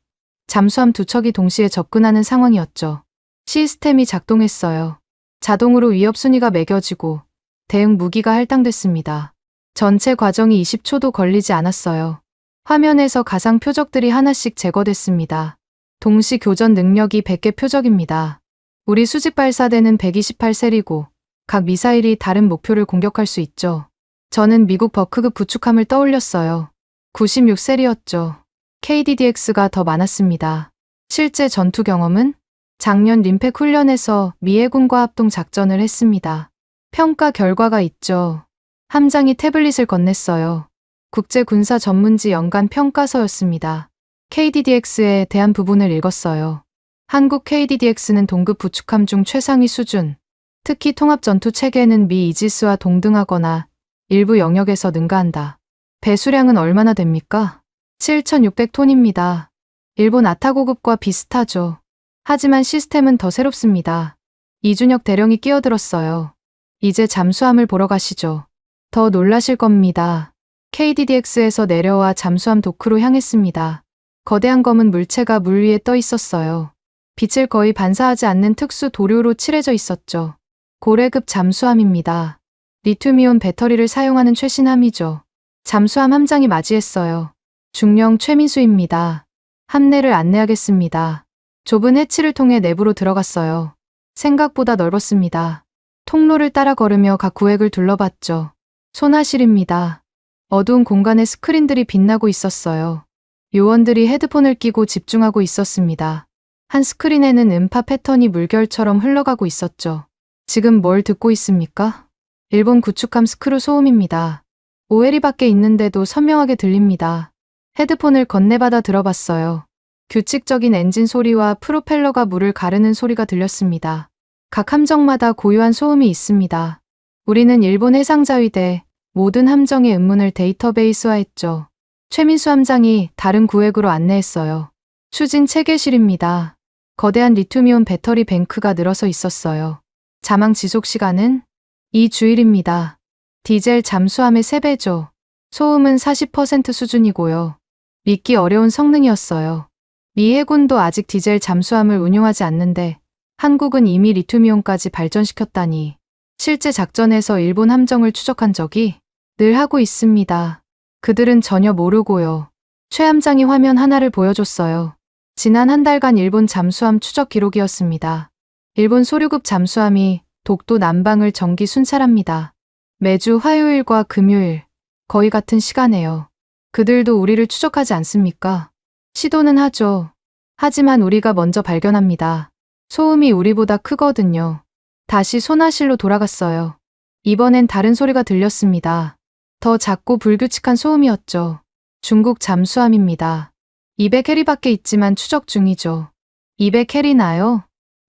잠수함 2척이 동시에 접근하는 상황이었죠. 시스템이 작동했어요. 자동으로 위협 순위가 매겨지고 대응 무기가 할당됐습니다. 전체 과정이 20초도 걸리지 않았어요. 화면에서 가상 표적들이 하나씩 제거됐습니다. 동시 교전 능력이 100개 표적입니다. 우리 수직 발사대는 128셀이고 각 미사일이 다른 목표를 공격할 수 있죠. 저는 미국 버크급 구축함을 떠올렸어요. 96셀이었죠. KDDX가 더 많았습니다. 실제 전투 경험은? 작년 림팩 훈련에서 미 해군과 합동 작전을 했습니다. 평가 결과가 있죠. 함장이 태블릿을 건넸어요. 국제군사 전문지 연간 평가서였습니다. KDDX에 대한 부분을 읽었어요. 한국 KDDX는 동급 구축함 중 최상위 수준, 특히 통합 전투 체계는 미 이지스와 동등하거나 일부 영역에서 능가한다. 배수량은 얼마나 됩니까? 7,600톤입니다. 일본 아타고급과 비슷하죠. 하지만 시스템은 더 새롭습니다. 이준혁 대령이 끼어들었어요. 이제 잠수함을 보러 가시죠. 더 놀라실 겁니다. KDDX에서 내려와 잠수함 도크로 향했습니다. 거대한 검은 물체가 물 위에 떠 있었어요. 빛을 거의 반사하지 않는 특수 도료로 칠해져 있었죠. 고래급 잠수함입니다. 리튬이온 배터리를 사용하는 최신함이죠. 잠수함 함장이 맞이했어요. 중령 최민수입니다. 함내를 안내하겠습니다. 좁은 해치를 통해 내부로 들어갔어요. 생각보다 넓었습니다. 통로를 따라 걸으며 각 구획을 둘러봤죠. 손화실입니다. 어두운 공간에 스크린들이 빛나고 있었어요. 요원들이 헤드폰을 끼고 집중하고 있었습니다. 한 스크린에는 음파 패턴이 물결처럼 흘러가고 있었죠. 지금 뭘 듣고 있습니까? 일본 구축함 스크루 소음입니다. 오해리 밖에 있는데도 선명하게 들립니다. 헤드폰을 건네받아 들어봤어요. 규칙적인 엔진 소리와 프로펠러가 물을 가르는 소리가 들렸습니다. 각 함정마다 고유한 소음이 있습니다. 우리는 일본 해상자위대 모든 함정의 음문을 데이터베이스화했죠. 최민수 함장이 다른 구획으로 안내했어요. 추진 체계실입니다. 거대한 리튬이온 배터리 뱅크가 늘어서 있었어요. 자망 지속 시간은 2주일입니다. 디젤 잠수함의 3배죠. 소음은 40% 수준이고요. 믿기 어려운 성능이었어요. 미 해군도 아직 디젤 잠수함을 운용하지 않는데 한국은 이미 리튬이온까지 발전시켰다니. 실제 작전에서 일본 함정을 추적한 적이 늘 하고 있습니다. 그들은 전혀 모르고요. 최 함장이 화면 하나를 보여줬어요. 지난 한 달간 일본 잠수함 추적 기록이었습니다. 일본 소류급 잠수함이 독도 남방을 정기 순찰합니다. 매주 화요일과 금요일, 거의 같은 시간에요. 그들도 우리를 추적하지 않습니까? 시도는 하죠. 하지만 우리가 먼저 발견합니다. 소음이 우리보다 크거든요. 다시 손화실로 돌아갔어요. 이번엔 다른 소리가 들렸습니다. 더 작고 불규칙한 소음이었죠. 중국 잠수함입니다. 200캐리밖에 있지만 추적 중이죠. 200캐리나요?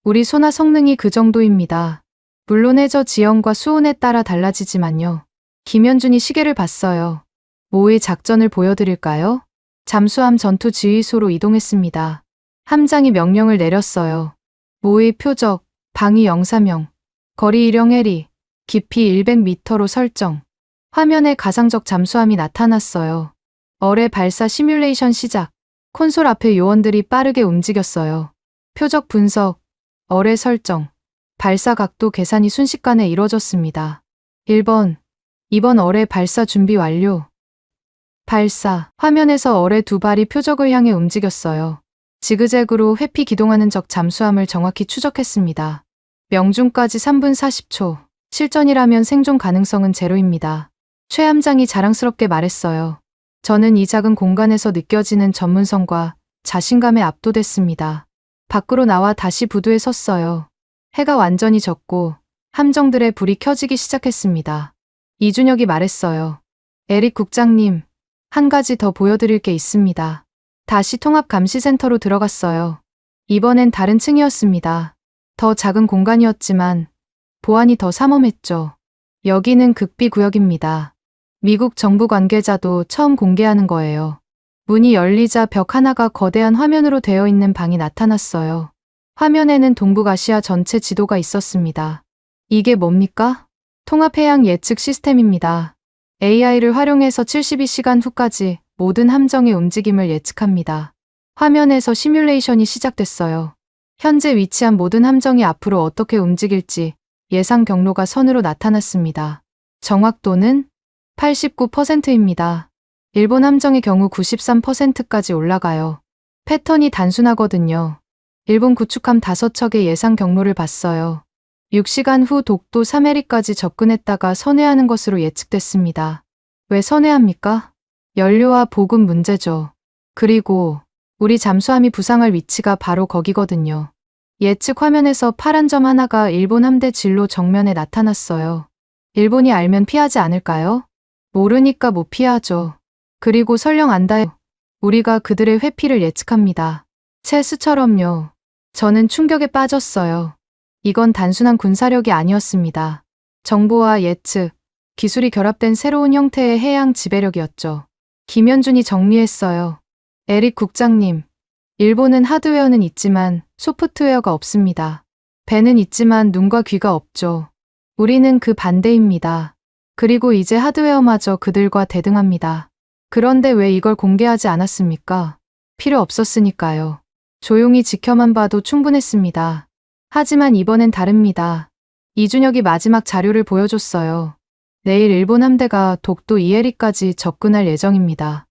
우리 소나 성능이 그 정도입니다. 물론 해저 지형과 수온에 따라 달라지지만요. 김현준이 시계를 봤어요. 모의 작전을 보여드릴까요? 잠수함 전투 지휘소로 이동했습니다. 함장이 명령을 내렸어요. 모의 표적, 방위 영사명, 거리 일형 해리, 깊이 100m로 설정. 화면에 가상적 잠수함이 나타났어요. 어뢰 발사 시뮬레이션 시작. 콘솔 앞에 요원들이 빠르게 움직였어요. 표적 분석, 어뢰 설정, 발사 각도 계산이 순식간에 이뤄졌습니다. 1번, 2번 어뢰 발사 준비 완료. 발사, 화면에서 어뢰 2발이 표적을 향해 움직였어요. 지그재그로 회피 기동하는 적 잠수함을 정확히 추적했습니다. 명중까지 3분 40초. 실전이라면 생존 가능성은 제로입니다. 최 함장이 자랑스럽게 말했어요. 저는 이 작은 공간에서 느껴지는 전문성과 자신감에 압도됐습니다. 밖으로 나와 다시 부두에 섰어요. 해가 완전히 졌고 함정들의 불이 켜지기 시작했습니다. 이준혁이 말했어요. 에릭 국장님, 한 가지 더 보여드릴 게 있습니다. 다시 통합감시센터로 들어갔어요. 이번엔 다른 층이었습니다. 더 작은 공간이었지만 보안이 더 삼엄했죠. 여기는 극비구역입니다. 미국 정부 관계자도 처음 공개하는 거예요. 문이 열리자 벽 하나가 거대한 화면으로 되어 있는 방이 나타났어요. 화면에는 동북아시아 전체 지도가 있었습니다. 이게 뭡니까? 통합해양 예측 시스템입니다. AI를 활용해서 72시간 후까지 모든 함정의 움직임을 예측합니다. 화면에서 시뮬레이션이 시작됐어요. 현재 위치한 모든 함정이 앞으로 어떻게 움직일지 예상 경로가 선으로 나타났습니다. 정확도는 89%입니다. 일본 함정의 경우 93%까지 올라가요. 패턴이 단순하거든요. 일본 구축함 5척의 예상 경로를 봤어요. 6시간 후 독도 3해리까지 접근했다가 선회하는 것으로 예측됐습니다. 왜 선회합니까? 연료와 보급 문제죠. 그리고 우리 잠수함이 부상할 위치가 바로 거기거든요. 예측 화면에서 파란 점 하나가 일본 함대 진로 정면에 나타났어요. 일본이 알면 피하지 않을까요? 모르니까 못 피하죠. 그리고 설령 안다요. 우리가 그들의 회피를 예측합니다. 체스처럼요. 저는 충격에 빠졌어요. 이건 단순한 군사력이 아니었습니다. 정보와 예측, 기술이 결합된 새로운 형태의 해양 지배력이었죠. 김현준이 정리했어요. 에릭 국장님, 일본은 하드웨어는 있지만 소프트웨어가 없습니다. 배는 있지만 눈과 귀가 없죠. 우리는 그 반대입니다. 그리고 이제 하드웨어마저 그들과 대등합니다. 그런데 왜 이걸 공개하지 않았습니까? 필요 없었으니까요. 조용히 지켜만 봐도 충분했습니다. 하지만 이번엔 다릅니다. 이준혁이 마지막 자료를 보여줬어요. 내일 일본 함대가 독도 이해리까지 접근할 예정입니다.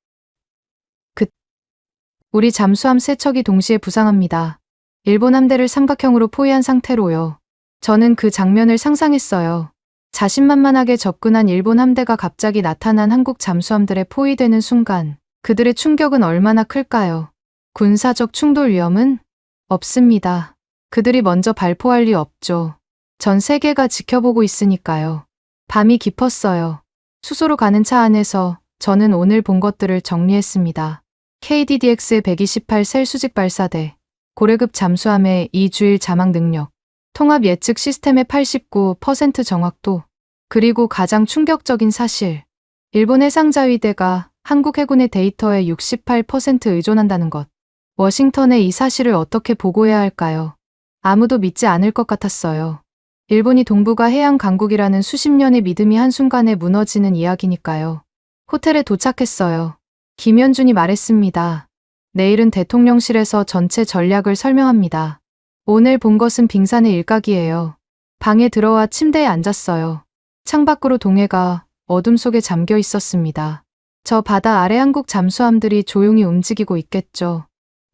우리 잠수함 3척이 동시에 부상합니다. 일본 함대를 삼각형으로 포위한 상태로요. 저는 그 장면을 상상했어요. 자신만만하게 접근한 일본 함대가 갑자기 나타난 한국 잠수함들에 포위되는 순간 그들의 충격은 얼마나 클까요? 군사적 충돌 위험은 없습니다. 그들이 먼저 발포할 리 없죠. 전 세계가 지켜보고 있으니까요. 밤이 깊었어요. 수소로 가는 차 안에서 저는 오늘 본 것들을 정리했습니다. KDDX의 128셀 수직 발사대, 고래급 잠수함의 2주일 자막 능력, 통합 예측 시스템의 89% 정확도, 그리고 가장 충격적인 사실, 일본 해상자위대가 한국 해군의 데이터에 68% 의존한다는 것. 워싱턴에 이 사실을 어떻게 보고해야 할까요? 아무도 믿지 않을 것 같았어요. 일본이 동북아 해양 강국이라는 수십 년의 믿음이 한순간에 무너지는 이야기니까요. 호텔에 도착했어요. 김현준이 말했습니다. 내일은 대통령실에서 전체 전략을 설명합니다. 오늘 본 것은 빙산의 일각이에요. 방에 들어와 침대에 앉았어요. 창밖으로 동해가 어둠 속에 잠겨 있었습니다. 저 바다 아래 한국 잠수함들이 조용히 움직이고 있겠죠.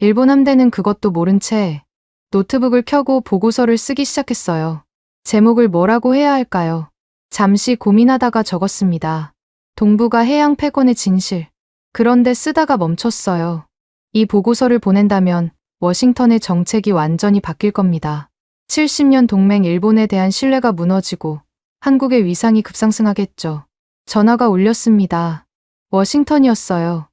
일본 함대는 그것도 모른 채 노트북을 켜고 보고서를 쓰기 시작했어요. 제목을 뭐라고 해야 할까요? 잠시 고민하다가 적었습니다. 동북아 해양 패권의 진실. 그런데 쓰다가 멈췄어요. 이 보고서를 보낸다면 워싱턴의 정책이 완전히 바뀔 겁니다. 70년 동맹 일본에 대한 신뢰가 무너지고 한국의 위상이 급상승하겠죠. 전화가 울렸습니다. 워싱턴이었어요.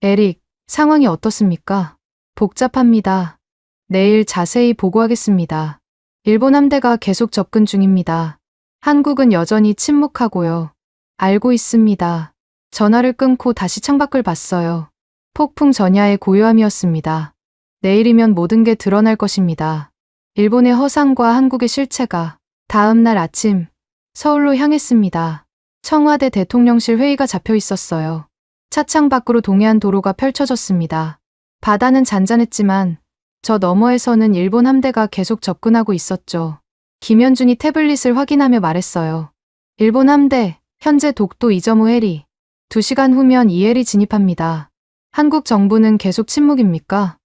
에릭, 상황이 어떻습니까? 복잡합니다. 내일 자세히 보고하겠습니다. 일본 함대가 계속 접근 중입니다. 한국은 여전히 침묵하고요. 알고 있습니다. 전화를 끊고 다시 창밖을 봤어요. 폭풍 전야의 고요함이었습니다. 내일이면 모든 게 드러날 것입니다. 일본의 허상과 한국의 실체가. 다음 날 아침 서울로 향했습니다. 청와대 대통령실 회의가 잡혀 있었어요. 차창 밖으로 동해안 도로가 펼쳐졌습니다. 바다는 잔잔했지만 저 너머에서는 일본 함대가 계속 접근하고 있었죠. 김현준이 태블릿을 확인하며 말했어요. 일본 함대, 현재 독도 2.5해리. 2시간 후면 이해리 진입합니다. 한국 정부는 계속 침묵입니까?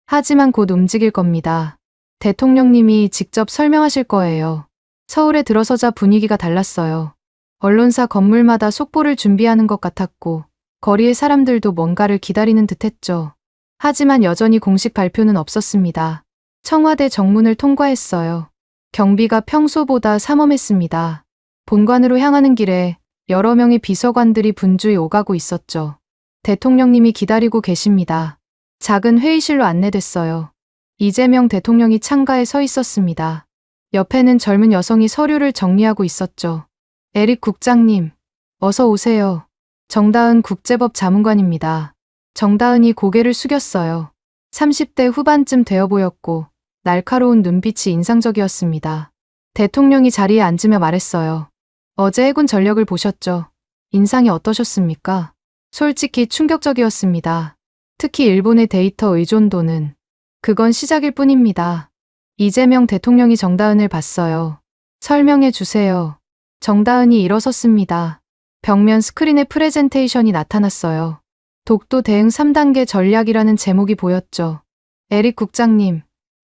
하지만 곧 움직일 겁니다. 대통령님이 직접 설명하실 거예요. 서울에 들어서자 분위기가 달랐어요. 언론사 건물마다 속보를 준비하는 것 같았고 거리의 사람들도 뭔가를 기다리는 듯했죠. 하지만 여전히 공식 발표는 없었습니다. 청와대 정문을 통과했어요. 경비가 평소보다 삼엄했습니다. 본관으로 향하는 길에 여러 명의 비서관들이 분주히 오가고 있었죠. 대통령님이 기다리고 계십니다. 작은 회의실로 안내됐어요. 이재명 대통령이 창가에 서 있었습니다. 옆에는 젊은 여성이 서류를 정리하고 있었죠. 에릭 국장님, 어서 오세요. 정다은 국제법 자문관입니다. 정다은이 고개를 숙였어요. 30대 후반쯤 되어 보였고 날카로운 눈빛이 인상적이었습니다. 대통령이 자리에 앉으며 말했어요. 어제 해군 전력을 보셨죠? 인상이 어떠셨습니까? 솔직히 충격적이었습니다. 특히 일본의 데이터 의존도는 그건 시작일 뿐입니다. 이재명 대통령이 정다은을 봤어요. 설명해 주세요. 정다은이 일어섰습니다. 벽면 스크린에 프레젠테이션이 나타났어요. 독도 대응 3단계 전략이라는 제목이 보였죠. 에릭 국장님,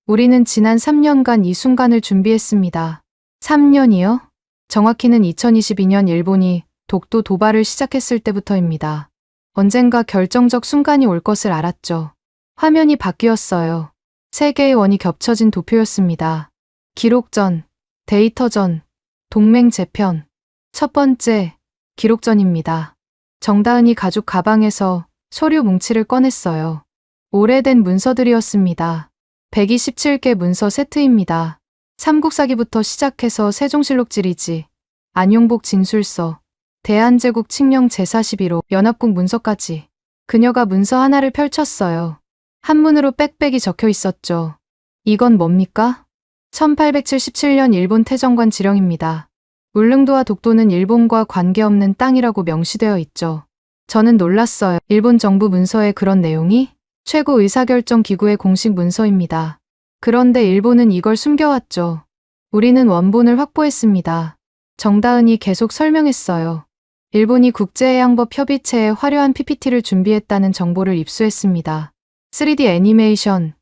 우리는 지난 3년간 이 순간을 준비했습니다. 3년이요? 정확히는 2022년 일본이 독도 도발을 시작했을 때부터입니다. 언젠가 결정적 순간이 올 것을 알았죠. 화면이 바뀌었어요. 세 개의 원이 겹쳐진 도표였습니다. 기록전, 데이터전, 동맹 재편. 첫 번째, 기록전입니다. 정다은이 가죽 가방에서 서류 뭉치를 꺼냈어요. 오래된 문서들이었습니다. 127개 문서 세트입니다. 삼국사기부터 시작해서 세종실록 지리지, 안용복 진술서, 대한제국 칙령 제41호 연합국 문서까지. 그녀가 문서 하나를 펼쳤어요. 한문으로 빽빽이 적혀 있었죠. 이건 뭡니까? 1877년 일본 태정관 지령입니다. 울릉도와 독도는 일본과 관계없는 땅이라고 명시되어 있죠. 저는 놀랐어요. 일본 정부 문서에 그런 내용이? 최고 의사결정 기구의 공식 문서입니다. 그런데 일본은 이걸 숨겨왔죠. 우리는 원본을 확보했습니다. 정다은이 계속 설명했어요. 일본이 국제해양법 협의체에 화려한 PPT를 준비했다는 정보를 입수했습니다. 3D 애니메이션,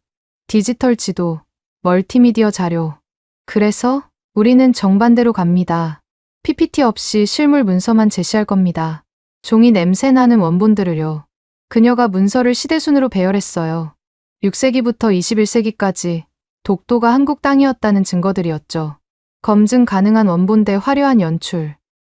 디지털 지도, 멀티미디어 자료. 그래서 우리는 정반대로 갑니다. PPT 없이 실물 문서만 제시할 겁니다. 종이 냄새나는 원본들을요. 그녀가 문서를 시대순으로 배열했어요. 6세기부터 21세기까지 독도가 한국 땅이었다는 증거들이었죠. 검증 가능한 원본대 화려한 연출.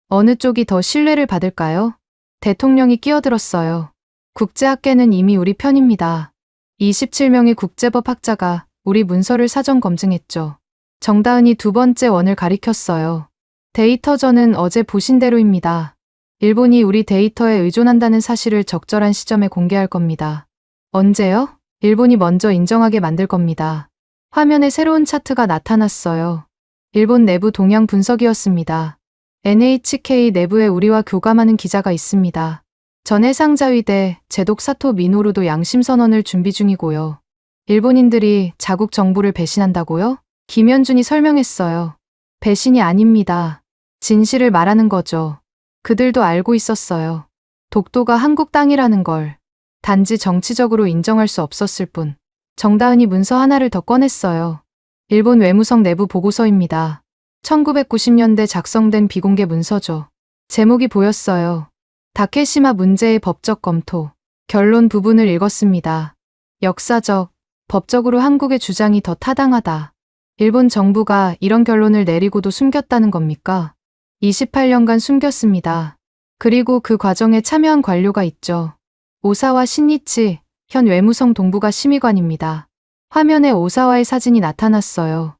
어느 쪽이 더 신뢰를 받을까요? 대통령이 끼어들었어요. 국제학계는 이미 우리 편입니다. 27명의 국제법 학자가 우리 문서를 사전 검증했죠. 정다은이 두 번째 원을 가리켰어요. 데이터전은 어제 보신 대로입니다. 일본이 우리 데이터에 의존한다는 사실을 적절한 시점에 공개할 겁니다. 언제요? 일본이 먼저 인정하게 만들 겁니다. 화면에 새로운 차트가 나타났어요. 일본 내부 동향 분석이었습니다. NHK 내부에 우리와 교감하는 기자가 있습니다. 전 해상자위대 제독 사토 미노루도 양심선언을 준비 중이고요. 일본인들이 자국 정부를 배신한다고요? 김현준이 설명했어요. 배신이 아닙니다. 진실을 말하는 거죠. 그들도 알고 있었어요. 독도가 한국 땅이라는 걸. 단지 정치적으로 인정할 수 없었을 뿐. 정다은이 문서 하나를 더 꺼냈어요. 일본 외무성 내부 보고서입니다. 1990년대 작성된 비공개 문서죠. 제목이 보였어요. 다케시마 문제의 법적 검토. 결론 부분을 읽었습니다. 역사적, 법적으로 한국의 주장이 더 타당하다. 일본 정부가 이런 결론을 내리고도 숨겼다는 겁니까? 28년간 숨겼습니다. 그리고 그 과정에 참여한 관료가 있죠. 오사와 신니치, 현 외무성 동부가 심의관입니다. 화면에 오사와의 사진이 나타났어요.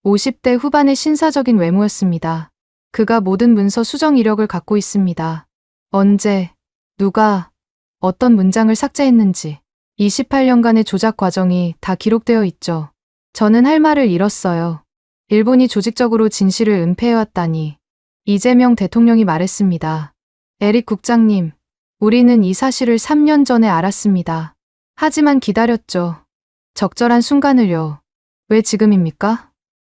50대 후반의 신사적인 외모였습니다. 그가 모든 문서 수정 이력을 갖고 있습니다. 언제, 누가, 어떤 문장을 삭제했는지 28년간의 조작 과정이 다 기록되어 있죠. 저는 할 말을 잃었어요. 일본이 조직적으로 진실을 은폐해왔다니. 이재명 대통령이 말했습니다. 에릭 국장님, 우리는 이 사실을 3년 전에 알았습니다. 하지만 기다렸죠. 적절한 순간을요. 왜 지금입니까?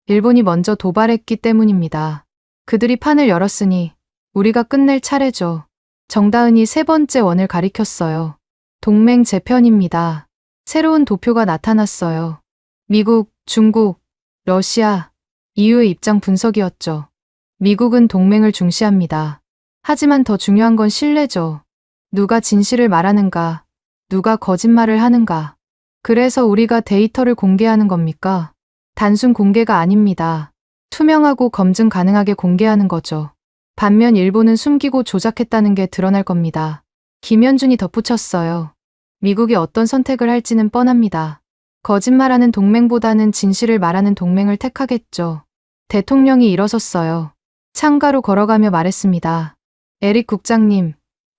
일본이 먼저 도발했기 때문입니다. 그들이 판을 열었으니 우리가 끝낼 차례죠. 정다은이 세 번째 원을 가리켰어요. 동맹 재편입니다. 새로운 도표가 나타났어요. 미국, 중국, 러시아, EU의 입장 분석이었죠. 미국은 동맹을 중시합니다. 하지만 더 중요한 건 신뢰죠. 누가 진실을 말하는가, 누가 거짓말을 하는가. 그래서 우리가 데이터를 공개하는 겁니까? 단순 공개가 아닙니다. 투명하고 검증 가능하게 공개하는 거죠. 반면 일본은 숨기고 조작했다는 게 드러날 겁니다. 김현준이 덧붙였어요. 미국이 어떤 선택을 할지는 뻔합니다. 거짓말하는 동맹보다는 진실을 말하는 동맹을 택하겠죠. 대통령이 일어섰어요. 창가로 걸어가며 말했습니다. 에릭 국장님,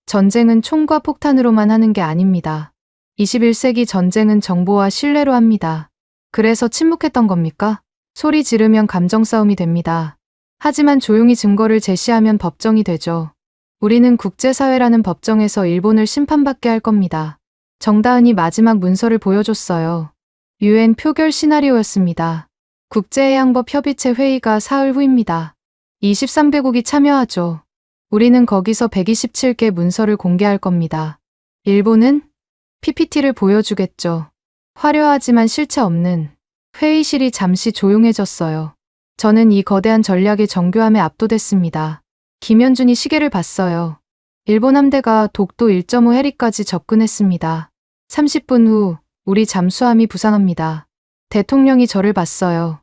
전쟁은 총과 폭탄으로만 하는 게 아닙니다. 21세기 전쟁은 정보와 신뢰로 합니다. 그래서 침묵했던 겁니까? 소리 지르면 감정 싸움이 됩니다. 하지만 조용히 증거를 제시하면 법정이 되죠. 우리는 국제사회라는 법정에서 일본을 심판받게 할 겁니다. 정다은이 마지막 문서를 보여줬어요. UN 표결 시나리오였습니다. 국제해양법 협의체 회의가 사흘 후입니다. 23개국이 참여하죠. 우리는 거기서 127개 문서를 공개할 겁니다. 일본은 PPT를 보여주겠죠. 화려하지만 실체 없는. 회의실이 잠시 조용해졌어요. 저는 이 거대한 전략의 정교함에 압도됐습니다. 김현준이 시계를 봤어요. 일본 함대가 독도 1.5 해리까지 접근했습니다. 30분 후 우리 잠수함이 부상합니다. 대통령이 저를 봤어요.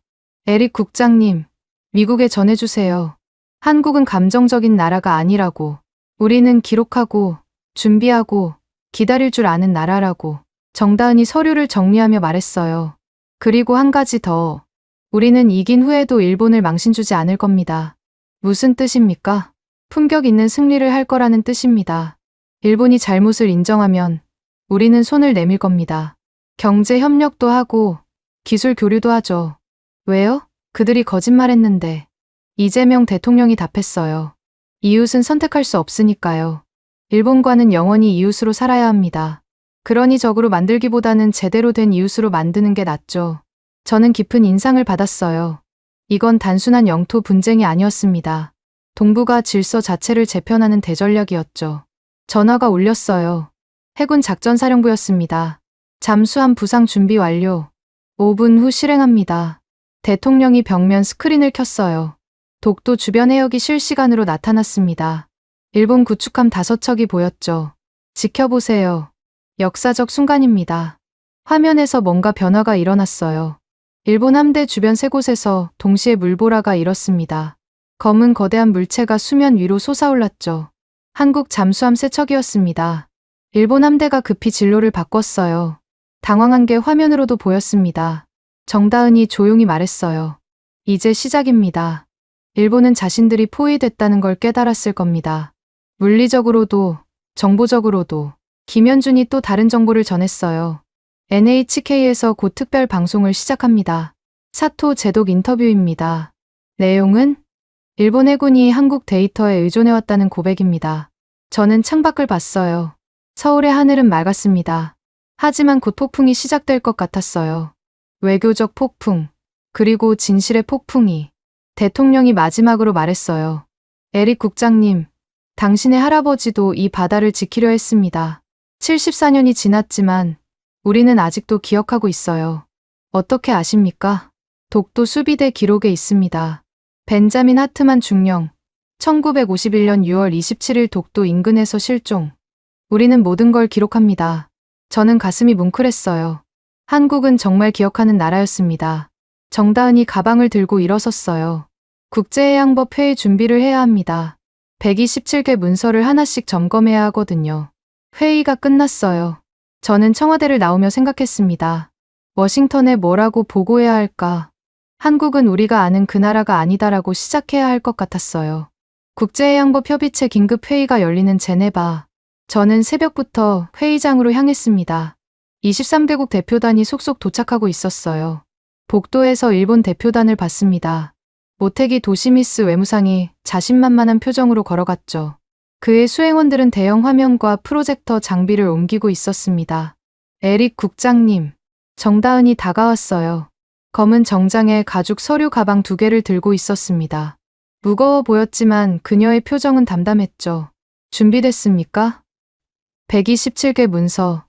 에릭 국장님, 미국에 전해주세요. 한국은 감정적인 나라가 아니라고. 우리는 기록하고 준비하고 기다릴 줄 아는 나라라고. 정다은이 서류를 정리하며 말했어요. 그리고 한 가지 더. 우리는 이긴 후에도 일본을 망신주지 않을 겁니다. 무슨 뜻입니까? 품격 있는 승리를 할 거라는 뜻입니다. 일본이 잘못을 인정하면 우리는 손을 내밀 겁니다. 경제 협력도 하고 기술 교류도 하죠. 왜요? 그들이 거짓말했는데. 이재명 대통령이 답했어요. 이웃은 선택할 수 없으니까요. 일본과는 영원히 이웃으로 살아야 합니다. 그러니 적으로 만들기보다는 제대로 된 이웃으로 만드는 게 낫죠. 저는 깊은 인상을 받았어요. 이건 단순한 영토 분쟁이 아니었습니다. 동북아 질서 자체를 재편하는 대전략이었죠. 전화가 울렸어요. 해군 작전사령부였습니다. 잠수함 부상 준비 완료. 5분 후 실행합니다. 대통령이 벽면 스크린을 켰어요. 독도 주변 해역이 실시간으로 나타났습니다. 일본 구축함 5척이 보였죠. 지켜보세요. 역사적 순간입니다. 화면에서 뭔가 변화가 일어났어요. 일본 함대 주변 3곳에서 동시에 물보라가 일었습니다. 검은 거대한 물체가 수면 위로 솟아올랐죠. 한국 잠수함 3척이었습니다. 일본 함대가 급히 진로를 바꿨어요. 당황한 게 화면으로도 보였습니다. 정다은이 조용히 말했어요. 이제 시작입니다. 일본은 자신들이 포위됐다는 걸 깨달았을 겁니다. 물리적으로도 정보적으로도. 김현준이 또 다른 정보를 전했어요. NHK에서 곧 특별 방송을 시작합니다. 사토 제독 인터뷰입니다. 내용은 일본 해군이 한국 데이터에 의존해왔다는 고백입니다. 저는 창밖을 봤어요. 서울의 하늘은 맑았습니다. 하지만 곧 폭풍이 시작될 것 같았어요. 외교적 폭풍, 그리고 진실의 폭풍이. 대통령이 마지막으로 말했어요. 에릭 국장님, 당신의 할아버지도 이 바다를 지키려 했습니다. 74년이 지났지만 우리는 아직도 기억하고 있어요. 어떻게 아십니까? 독도 수비대 기록에 있습니다. 벤자민 하트만 중령, 1951년 6월 27일 독도 인근에서 실종. 우리는 모든 걸 기록합니다. 저는 가슴이 뭉클했어요. 한국은 정말 기억하는 나라였습니다. 정다은이 가방을 들고 일어섰어요. 국제해양법 회의 준비를 해야 합니다. 127개 문서를 하나씩 점검해야 하거든요. 회의가 끝났어요. 저는 청와대를 나오며 생각했습니다. 워싱턴에 뭐라고 보고해야 할까? 한국은 우리가 아는 그 나라가 아니다라고 시작해야 할 것 같았어요. 국제해양법 협의체 긴급회의가 열리는 제네바. 저는 새벽부터 회의장으로 향했습니다. 23개국 대표단이 속속 도착하고 있었어요. 복도에서 일본 대표단을 봤습니다. 모테기 도시미스 외무상이 자신만만한 표정으로 걸어갔죠. 그의 수행원들은 대형 화면과 프로젝터 장비를 옮기고 있었습니다. 에릭 국장님, 정다은이 다가왔어요. 검은 정장에 가죽 서류 가방 2개를 들고 있었습니다. 무거워 보였지만 그녀의 표정은 담담했죠. 준비됐습니까? 127개 문서,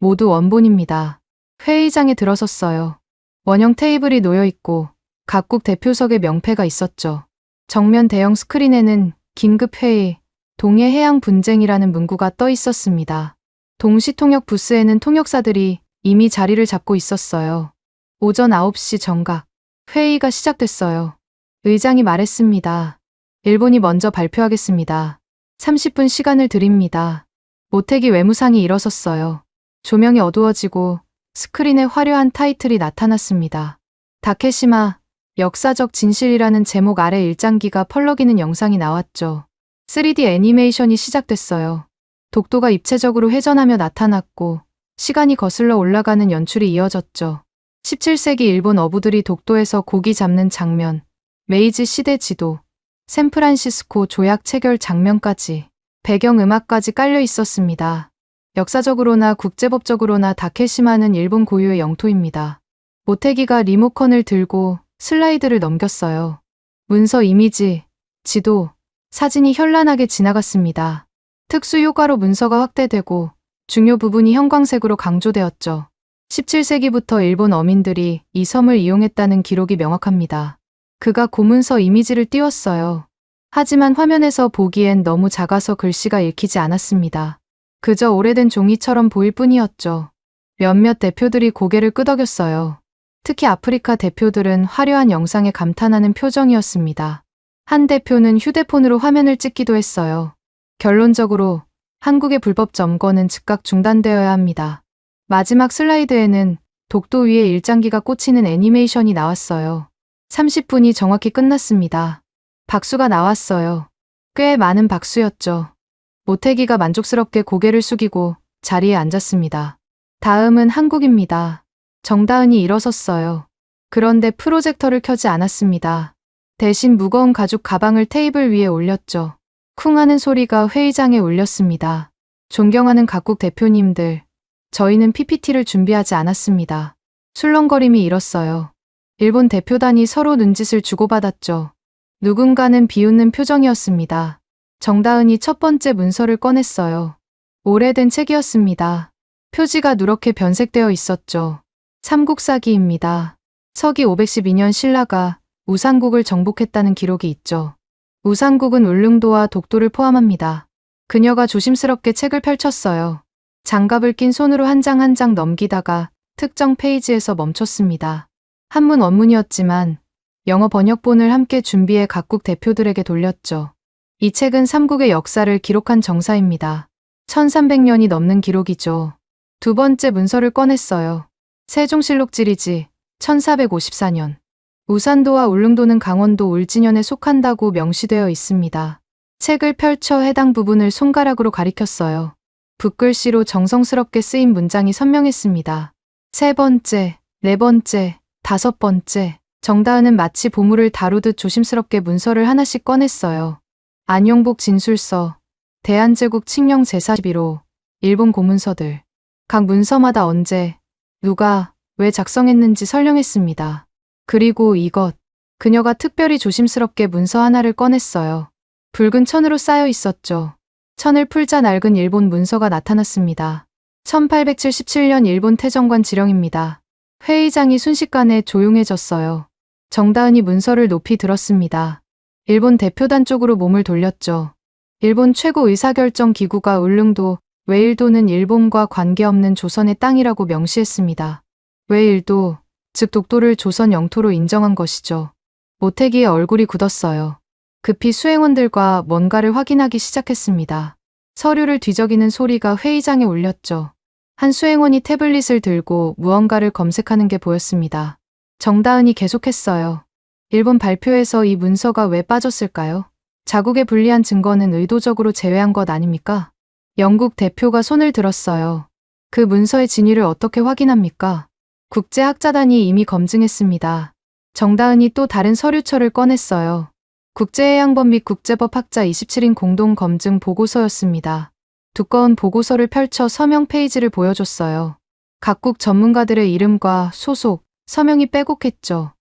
모두 원본입니다. 회의장에 들어섰어요. 원형 테이블이 놓여 있고 각국 대표석에 명패가 있었죠. 정면 대형 스크린에는 긴급회의, 동해해양 분쟁이라는 문구가 떠 있었습니다. 동시통역 부스에는 통역사들이 이미 자리를 잡고 있었어요. 오전 9시 정각, 회의가 시작됐어요. 의장이 말했습니다. 일본이 먼저 발표하겠습니다. 30분 시간을 드립니다. 모태기 외무상이 일어섰어요. 조명이 어두워지고 스크린에 화려한 타이틀이 나타났습니다. 다케시마, 역사적 진실이라는 제목 아래 일장기가 펄럭이는 영상이 나왔죠. 3D 애니메이션이 시작됐어요. 독도가 입체적으로 회전하며 나타났고 시간이 거슬러 올라가는 연출이 이어졌죠. 17세기 일본 어부들이 독도에서 고기 잡는 장면, 메이지 시대 지도, 샌프란시스코 조약 체결 장면까지 배경음악까지 깔려 있었습니다. 역사적으로나 국제법적으로나 다케시마는 일본 고유의 영토입니다. 모태기가 리모컨을 들고 슬라이드를 넘겼어요. 문서 이미지, 지도, 사진이 현란하게 지나갔습니다. 특수 효과로 문서가 확대되고 중요 부분이 형광색으로 강조되었죠. 17세기부터 일본 어민들이 이 섬을 이용했다는 기록이 명확합니다. 그가 고문서 이미지를 띄웠어요. 하지만 화면에서 보기엔 너무 작아서 글씨가 읽히지 않았습니다. 그저 오래된 종이처럼 보일 뿐이었죠. 몇몇 대표들이 고개를 끄덕였어요. 특히 아프리카 대표들은 화려한 영상에 감탄하는 표정이었습니다. 한 대표는 휴대폰으로 화면을 찍기도 했어요. 결론적으로 한국의 불법 점거는 즉각 중단되어야 합니다. 마지막 슬라이드에는 독도 위에 일장기가 꽂히는 애니메이션이 나왔어요. 30분이 정확히 끝났습니다. 박수가 나왔어요. 꽤 많은 박수였죠. 모태기가 만족스럽게 고개를 숙이고 자리에 앉았습니다. 다음은 한국입니다. 정다은이 일어섰어요. 그런데 프로젝터를 켜지 않았습니다. 대신 무거운 가죽 가방을 테이블 위에 올렸죠. 쿵 하는 소리가 회의장에 울렸습니다. 존경하는 각국 대표님들, 저희는 PPT를 준비하지 않았습니다. 술렁거림이 일었어요. 일본 대표단이 서로 눈짓을 주고받았죠. 누군가는 비웃는 표정이었습니다. 정다은이 첫 번째 문서를 꺼냈어요. 오래된 책이었습니다. 표지가 누렇게 변색되어 있었죠. 삼국사기입니다. 서기 512년 신라가 우산국을 정복했다는 기록이 있죠. 우산국은 울릉도와 독도를 포함합니다. 그녀가 조심스럽게 책을 펼쳤어요. 장갑을 낀 손으로 한 장 한 장 넘기다가 특정 페이지에서 멈췄습니다. 한문 원문이었지만 영어 번역본을 함께 준비해 각국 대표들에게 돌렸죠. 이 책은 삼국의 역사를 기록한 정사입니다. 1300년이 넘는 기록이죠. 두 번째 문서를 꺼냈어요. 세종실록 지리지 1454년. 우산도와 울릉도는 강원도 울진현에 속한다고 명시되어 있습니다. 책을 펼쳐 해당 부분을 손가락으로 가리켰어요. 붓글씨로 정성스럽게 쓰인 문장이 선명했습니다. 세 번째, 네 번째, 다섯 번째. 정다은은 마치 보물을 다루듯 조심스럽게 문서를 하나씩 꺼냈어요. 안용복 진술서, 대한제국 칙령 제41호, 일본 고문서들. 각 문서마다 언제, 누가, 왜 작성했는지 설명했습니다. 그리고 이것. 그녀가 특별히 조심스럽게 문서 하나를 꺼냈어요. 붉은 천으로 쌓여 있었죠. 천을 풀자 낡은 일본 문서가 나타났습니다. 1877년 일본 태정관 지령입니다. 회의장이 순식간에 조용해졌어요. 정다은이 문서를 높이 들었습니다. 일본 대표단 쪽으로 몸을 돌렸죠. 일본 최고 의사결정 기구가 울릉도, 웨일도는 일본과 관계없는 조선의 땅이라고 명시했습니다. 웨일도, 즉 독도를 조선 영토로 인정한 것이죠. 모태기의 얼굴이 굳었어요. 급히 수행원들과 뭔가를 확인하기 시작했습니다. 서류를 뒤적이는 소리가 회의장에 울렸죠. 한 수행원이 태블릿을 들고 무언가를 검색하는 게 보였습니다. 정다은이 계속했어요. 일본 발표에서 이 문서가 왜 빠졌을까요? 자국에 불리한 증거는 의도적으로 제외한 것 아닙니까? 영국 대표가 손을 들었어요. 그 문서의 진위를 어떻게 확인합니까? 국제학자단이 이미 검증했습니다. 정다은이 또 다른 서류처를 꺼냈어요. 국제해양법 및 국제법 학자 27인 공동 검증 보고서였습니다. 두꺼운 보고서를 펼쳐 서명 페이지를 보여줬어요. 각국 전문가들의 이름과 소속, 서명이 빼곡했죠.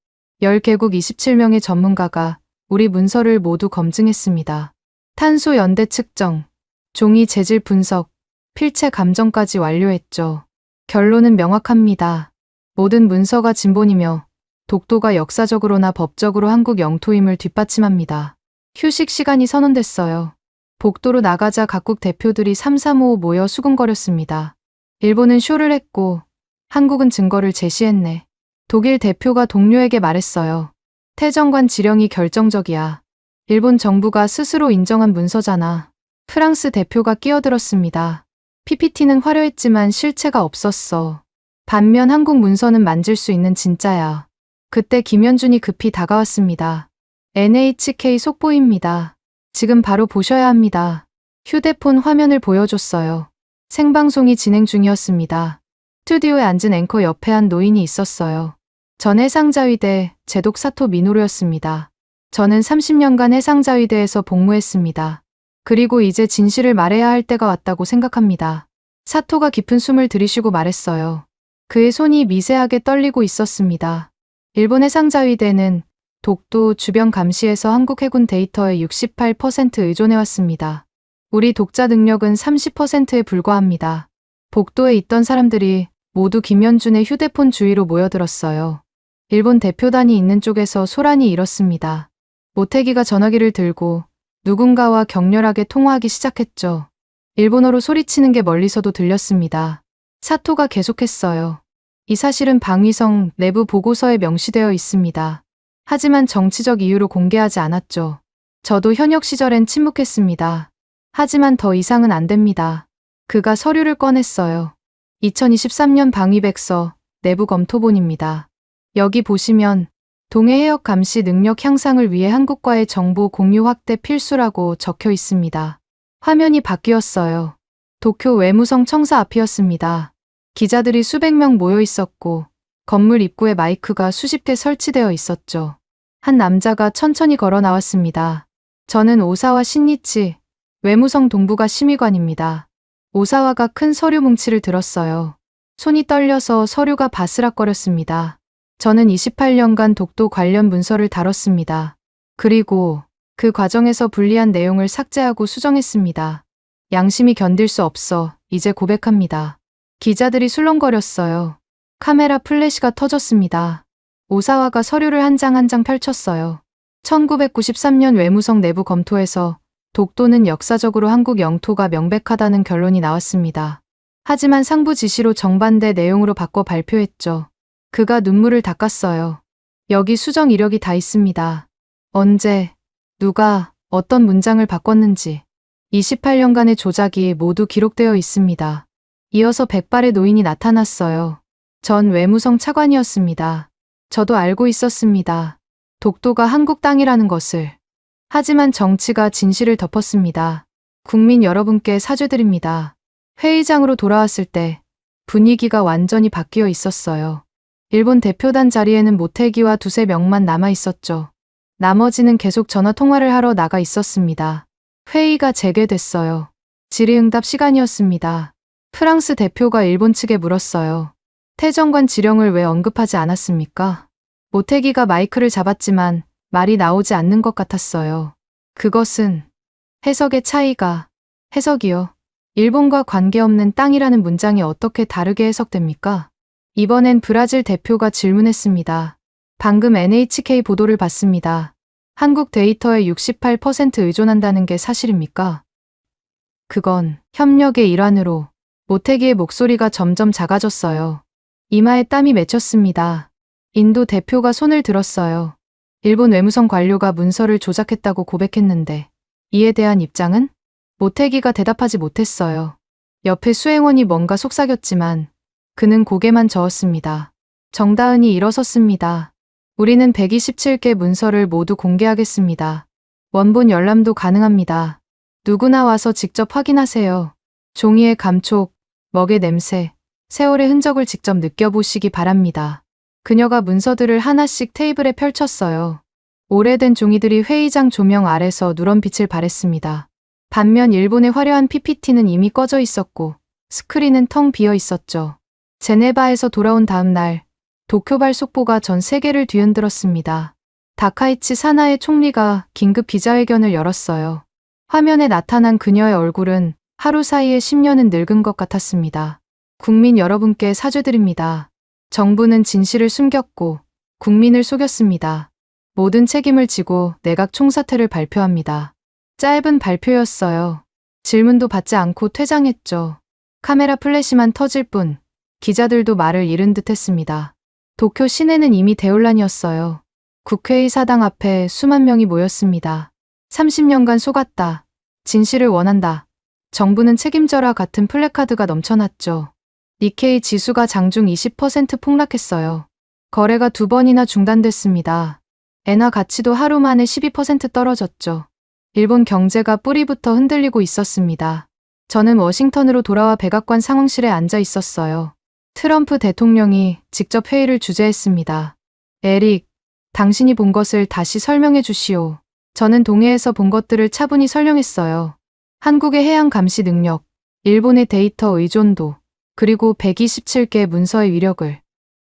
10개국 27명의 전문가가 우리 문서를 모두 검증했습니다. 탄소 연대 측정, 종이 재질 분석, 필체 감정까지 완료했죠. 결론은 명확합니다. 모든 문서가 진본이며 독도가 역사적으로나 법적으로 한국 영토임을 뒷받침합니다. 휴식 시간이 선언됐어요. 복도로 나가자 각국 대표들이 삼삼오오 모여 수군거렸습니다. 일본은 쇼를 했고 한국은 증거를 제시했네. 독일 대표가 동료에게 말했어요. 태정관 지령이 결정적이야. 일본 정부가 스스로 인정한 문서잖아. 프랑스 대표가 끼어들었습니다. PPT는 화려했지만 실체가 없었어. 반면 한국 문서는 만질 수 있는 진짜야. 그때 김현준이 급히 다가왔습니다. NHK 속보입니다. 지금 바로 보셔야 합니다. 휴대폰 화면을 보여줬어요. 생방송이 진행 중이었습니다. 스튜디오에 앉은 앵커 옆에 한 노인이 있었어요. 전 해상자위대 제독 사토 미노루였습니다. 저는 30년간 해상자위대에서 복무했습니다. 그리고 이제 진실을 말해야 할 때가 왔다고 생각합니다. 사토가 깊은 숨을 들이쉬고 말했어요. 그의 손이 미세하게 떨리고 있었습니다. 일본 해상자위대는 독도 주변 감시에서 한국 해군 데이터의 68% 의존해왔습니다. 우리 독자 능력은 30%에 불과합니다. 복도에 있던 사람들이 모두 김현준의 휴대폰 주위로 모여들었어요. 일본 대표단이 있는 쪽에서 소란이 일었습니다. 모태기가 전화기를 들고 누군가와 격렬하게 통화하기 시작했죠. 일본어로 소리치는 게 멀리서도 들렸습니다. 사토가 계속했어요. 이 사실은 방위성 내부 보고서에 명시되어 있습니다. 하지만 정치적 이유로 공개하지 않았죠. 저도 현역 시절엔 침묵했습니다. 하지만 더 이상은 안 됩니다. 그가 서류를 꺼냈어요. 2023년 방위백서 내부 검토본입니다. 여기 보시면 동해 해역 감시 능력 향상을 위해 한국과의 정보 공유 확대 필수라고 적혀 있습니다. 화면이 바뀌었어요. 도쿄 외무성 청사 앞이었습니다. 기자들이 수백 명 모여 있었고 건물 입구에 마이크가 수십 대 설치되어 있었죠. 한 남자가 천천히 걸어 나왔습니다. 저는 오사와 신니치, 외무성 동부가 심의관입니다. 오사와가 큰 서류 뭉치를 들었어요. 손이 떨려서 서류가 바스락거렸습니다. 저는 28년간 독도 관련 문서를 다뤘습니다. 그리고 그 과정에서 불리한 내용을 삭제하고 수정했습니다. 양심이 견딜 수 없어 이제 고백합니다. 기자들이 술렁거렸어요. 카메라 플래시가 터졌습니다. 오사와가 서류를 한 장 한 장 펼쳤어요. 1993년 외무성 내부 검토에서 독도는 역사적으로 한국 영토가 명백하다는 결론이 나왔습니다. 하지만 상부 지시로 정반대 내용으로 바꿔 발표했죠. 그가 눈물을 닦았어요. 여기 수정 이력이 다 있습니다. 언제, 누가, 어떤 문장을 바꿨는지 28년간의 조작이 모두 기록되어 있습니다. 이어서 백발의 노인이 나타났어요. 전 외무성 차관이었습니다. 저도 알고 있었습니다. 독도가 한국 땅이라는 것을. 하지만 정치가 진실을 덮었습니다. 국민 여러분께 사죄드립니다. 회의장으로 돌아왔을 때 분위기가 완전히 바뀌어 있었어요. 일본 대표단 자리에는 모태기와 두세 명만 남아 있었죠. 나머지는 계속 전화 통화를 하러 나가 있었습니다. 회의가 재개됐어요. 질의응답 시간이었습니다. 프랑스 대표가 일본 측에 물었어요. 태정관 지령을 왜 언급하지 않았습니까? 모태기가 마이크를 잡았지만 말이 나오지 않는 것 같았어요. 그것은 해석의 차이가, 해석이요. 일본과 관계없는 땅이라는 문장이 어떻게 다르게 해석됩니까? 이번엔 브라질 대표가 질문했습니다. 방금 NHK 보도를 봤습니다. 한국 데이터에 68% 의존한다는 게 사실입니까? 그건 협력의 일환으로 모태기의 목소리가 점점 작아졌어요. 이마에 땀이 맺혔습니다. 인도 대표가 손을 들었어요. 일본 외무성 관료가 문서를 조작했다고 고백했는데 이에 대한 입장은? 모태기가 대답하지 못했어요. 옆에 수행원이 뭔가 속삭였지만 그는 고개만 저었습니다. 정다은이 일어섰습니다. 우리는 127개 문서를 모두 공개하겠습니다. 원본 열람도 가능합니다. 누구나 와서 직접 확인하세요. 종이의 감촉, 먹의 냄새, 세월의 흔적을 직접 느껴보시기 바랍니다. 그녀가 문서들을 하나씩 테이블에 펼쳤어요. 오래된 종이들이 회의장 조명 아래서 누런 빛을 발했습니다. 반면 일본의 화려한 PPT는 이미 꺼져 있었고 스크린은 텅 비어 있었죠. 제네바에서 돌아온 다음 날 도쿄발 속보가 전 세계를 뒤흔들었습니다. 다카이치 사나에 총리가 긴급 기자회견을 열었어요. 화면에 나타난 그녀의 얼굴은 하루 사이에 10년은 늙은 것 같았습니다. 국민 여러분께 사죄드립니다. 정부는 진실을 숨겼고 국민을 속였습니다. 모든 책임을 지고 내각 총사퇴를 발표합니다. 짧은 발표였어요. 질문도 받지 않고 퇴장했죠. 카메라 플래시만 터질 뿐 기자들도 말을 잃은 듯 했습니다. 도쿄 시내는 이미 대혼란이었어요. 국회의 사당 앞에 수만 명이 모였습니다. 30년간 속았다. 진실을 원한다. 정부는 책임져라 같은 플래카드가 넘쳐났죠. 니케이 지수가 장중 20% 폭락했어요. 거래가 2번이나 중단됐습니다. 엔화 가치도 하루 만에 12% 떨어졌죠. 일본 경제가 뿌리부터 흔들리고 있었습니다. 저는 워싱턴으로 돌아와 백악관 상황실에 앉아 있었어요. 트럼프 대통령이 직접 회의를 주재했습니다. 에릭, 당신이 본 것을 다시 설명해 주시오. 저는 동해에서 본 것들을 차분히 설명했어요. 한국의 해양 감시 능력, 일본의 데이터 의존도, 그리고 127개 문서의 위력을.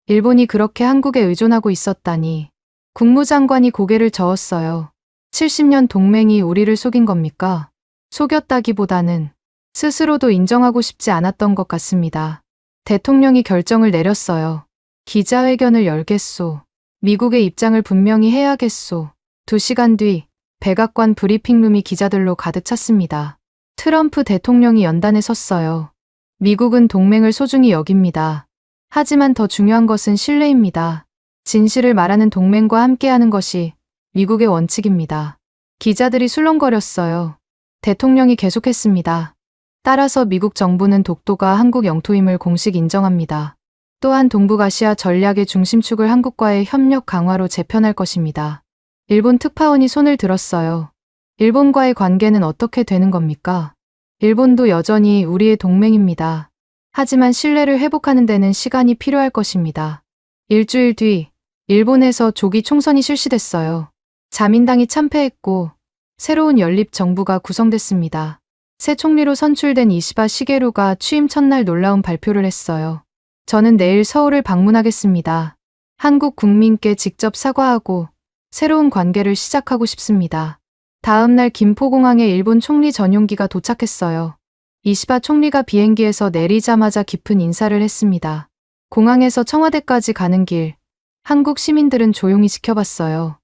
일본이 그렇게 한국에 의존하고 있었다니. 국무장관이 고개를 저었어요. 70년 동맹이 우리를 속인 겁니까? 속였다기보다는 스스로도 인정하고 싶지 않았던 것 같습니다. 대통령이 결정을 내렸어요. 기자회견을 열겠소. 미국의 입장을 분명히 해야겠소. 2시간 뒤 백악관 브리핑룸이 기자들로 가득 찼습니다. 트럼프 대통령이 연단에 섰어요. 미국은 동맹을 소중히 여깁니다. 하지만 더 중요한 것은 신뢰입니다. 진실을 말하는 동맹과 함께하는 것이 미국의 원칙입니다. 기자들이 술렁거렸어요. 대통령이 계속했습니다. 따라서 미국 정부는 독도가 한국 영토임을 공식 인정합니다. 또한 동북아시아 전략의 중심축을 한국과의 협력 강화로 재편할 것입니다. 일본 특파원이 손을 들었어요. 일본과의 관계는 어떻게 되는 겁니까? 일본도 여전히 우리의 동맹입니다. 하지만 신뢰를 회복하는 데는 시간이 필요할 것입니다. 일주일 뒤 일본에서 조기 총선이 실시됐어요. 자민당이 참패했고 새로운 연립 정부가 구성됐습니다. 새 총리로 선출된 이시바 시게루가 취임 첫날 놀라운 발표를 했어요. 저는 내일 서울을 방문하겠습니다. 한국 국민께 직접 사과하고 새로운 관계를 시작하고 싶습니다. 다음 날 김포공항에 일본 총리 전용기가 도착했어요. 이시바 총리가 비행기에서 내리자마자 깊은 인사를 했습니다. 공항에서 청와대까지 가는 길, 한국 시민들은 조용히 지켜봤어요.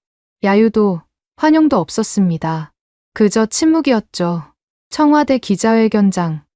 야유도, 환영도 없었습니다. 그저 침묵이었죠. 청와대 기자회견장.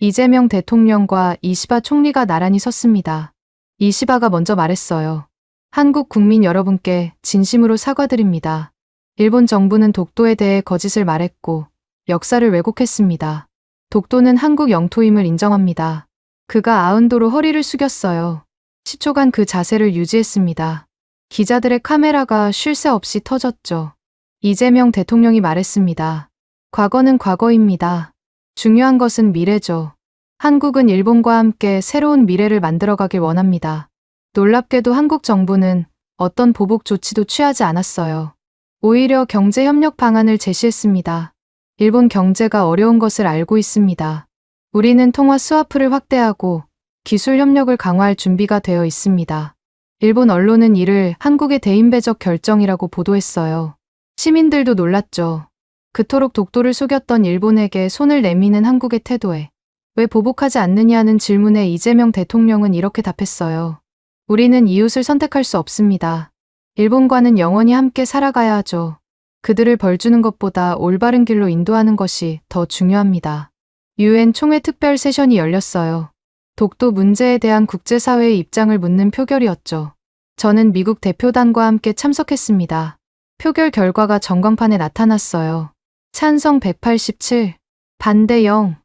이재명 대통령과 이시바 총리가 나란히 섰습니다. 이시바가 먼저 말했어요. 한국 국민 여러분께 진심으로 사과드립니다. 일본 정부는 독도에 대해 거짓을 말했고 역사를 왜곡했습니다. 독도는 한국 영토임을 인정합니다. 그가 아흔도로 허리를 숙였어요. 10초간 그 자세를 유지했습니다. 기자들의 카메라가 쉴 새 없이 터졌죠. 이재명 대통령이 말했습니다. 과거는 과거입니다. 중요한 것은 미래죠. 한국은 일본과 함께 새로운 미래를 만들어가길 원합니다. 놀랍게도 한국 정부는 어떤 보복 조치도 취하지 않았어요. 오히려 경제협력 방안을 제시했습니다. 일본 경제가 어려운 것을 알고 있습니다. 우리는 통화 스와프를 확대하고 기술 협력을 강화할 준비가 되어 있습니다. 일본 언론은 이를 한국의 대인배적 결정이라고 보도했어요. 시민들도 놀랐죠. 그토록 독도를 속였던 일본에게 손을 내미는 한국의 태도에 왜 보복하지 않느냐는 질문에 이재명 대통령은 이렇게 답했어요. 우리는 이웃을 선택할 수 없습니다. 일본과는 영원히 함께 살아가야 하죠. 그들을 벌주는 것보다 올바른 길로 인도하는 것이 더 중요합니다. 유엔 총회 특별 세션이 열렸어요. 독도 문제에 대한 국제사회의 입장을 묻는 표결이었죠. 저는 미국 대표단과 함께 참석했습니다. 표결 결과가 전광판에 나타났어요. 찬성 187, 반대 0,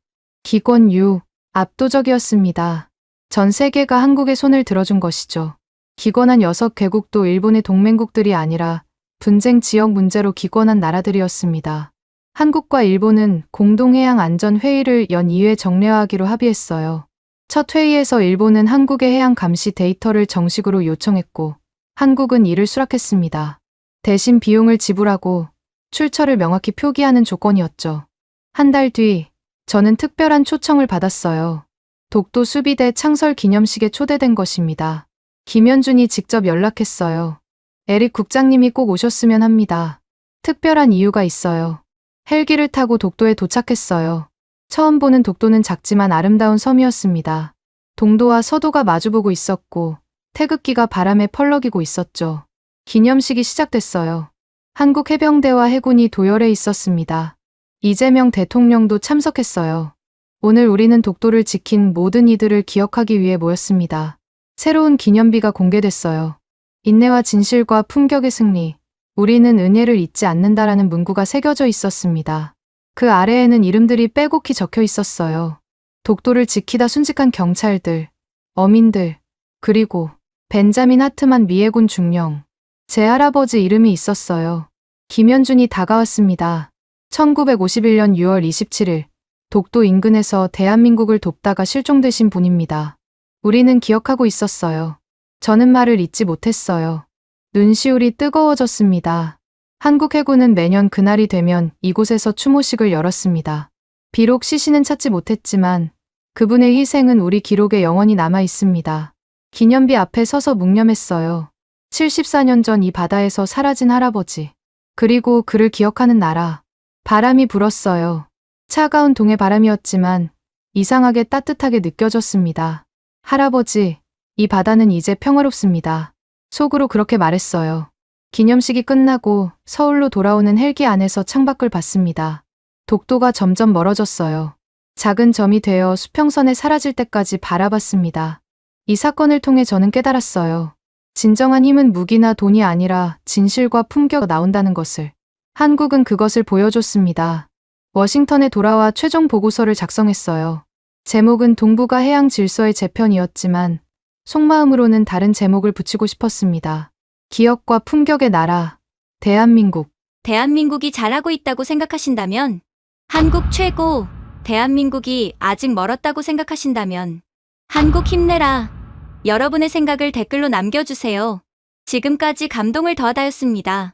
기권 U, 압도적이었습니다. 전 세계가 한국의 손을 들어준 것이죠. 기권한 6개국도 일본의 동맹국들이 아니라 분쟁 지역 문제로 기권한 나라들이었습니다. 한국과 일본은 공동해양안전회의를 연 2회 정례화하기로 합의했어요. 첫 회의에서 일본은 한국의 해양 감시 데이터를 정식으로 요청했고 한국은 이를 수락했습니다. 대신 비용을 지불하고 출처를 명확히 표기하는 조건이었죠. 한 달 뒤 저는 특별한 초청을 받았어요. 독도 수비대 창설 기념식에 초대된 것입니다. 김현준이 직접 연락했어요. 에릭 국장님이 꼭 오셨으면 합니다. 특별한 이유가 있어요. 헬기를 타고 독도에 도착했어요. 처음 보는 독도는 작지만 아름다운 섬이었습니다. 동도와 서도가 마주보고 있었고 태극기가 바람에 펄럭이고 있었죠. 기념식이 시작됐어요. 한국 해병대와 해군이 도열해 있었습니다. 이재명 대통령도 참석했어요. 오늘 우리는 독도를 지킨 모든 이들을 기억하기 위해 모였습니다. 새로운 기념비가 공개됐어요. 인내와 진실과 품격의 승리, 우리는 은혜를 잊지 않는다라는 문구가 새겨져 있었습니다. 그 아래에는 이름들이 빼곡히 적혀 있었어요. 독도를 지키다 순직한 경찰들, 어민들, 그리고 벤자민 하트만 미해군 중령. 제 할아버지 이름이 있었어요. 김현준이 다가왔습니다. 1951년 6월 27일, 독도 인근에서 대한민국을 돕다가 실종되신 분입니다. 우리는 기억하고 있었어요. 저는 말을 잊지 못했어요. 눈시울이 뜨거워졌습니다. 한국 해군은 매년 그날이 되면 이곳에서 추모식을 열었습니다. 비록 시신은 찾지 못했지만 그분의 희생은 우리 기록에 영원히 남아 있습니다. 기념비 앞에 서서 묵념했어요. 74년 전 이 바다에서 사라진 할아버지. 그리고 그를 기억하는 나라. 바람이 불었어요. 차가운 동해 바람이었지만 이상하게 따뜻하게 느껴졌습니다. 할아버지, 이 바다는 이제 평화롭습니다. 속으로 그렇게 말했어요. 기념식이 끝나고 서울로 돌아오는 헬기 안에서 창밖을 봤습니다. 독도가 점점 멀어졌어요. 작은 점이 되어 수평선에 사라질 때까지 바라봤습니다. 이 사건을 통해 저는 깨달았어요. 진정한 힘은 무기나 돈이 아니라 진실과 품격이 나온다는 것을. 한국은 그것을 보여줬습니다. 워싱턴에 돌아와 최종 보고서를 작성했어요. 제목은 동북아 해양 질서의 재편이었지만 속마음으로는 다른 제목을 붙이고 싶었습니다. 기억과 품격의 나라, 대한민국. 대한민국이 잘하고 있다고 생각하신다면, 한국 최고, 대한민국이 아직 멀었다고 생각하신다면, 한국 힘내라. 여러분의 생각을 댓글로 남겨주세요. 지금까지 감동을 더하다였습니다.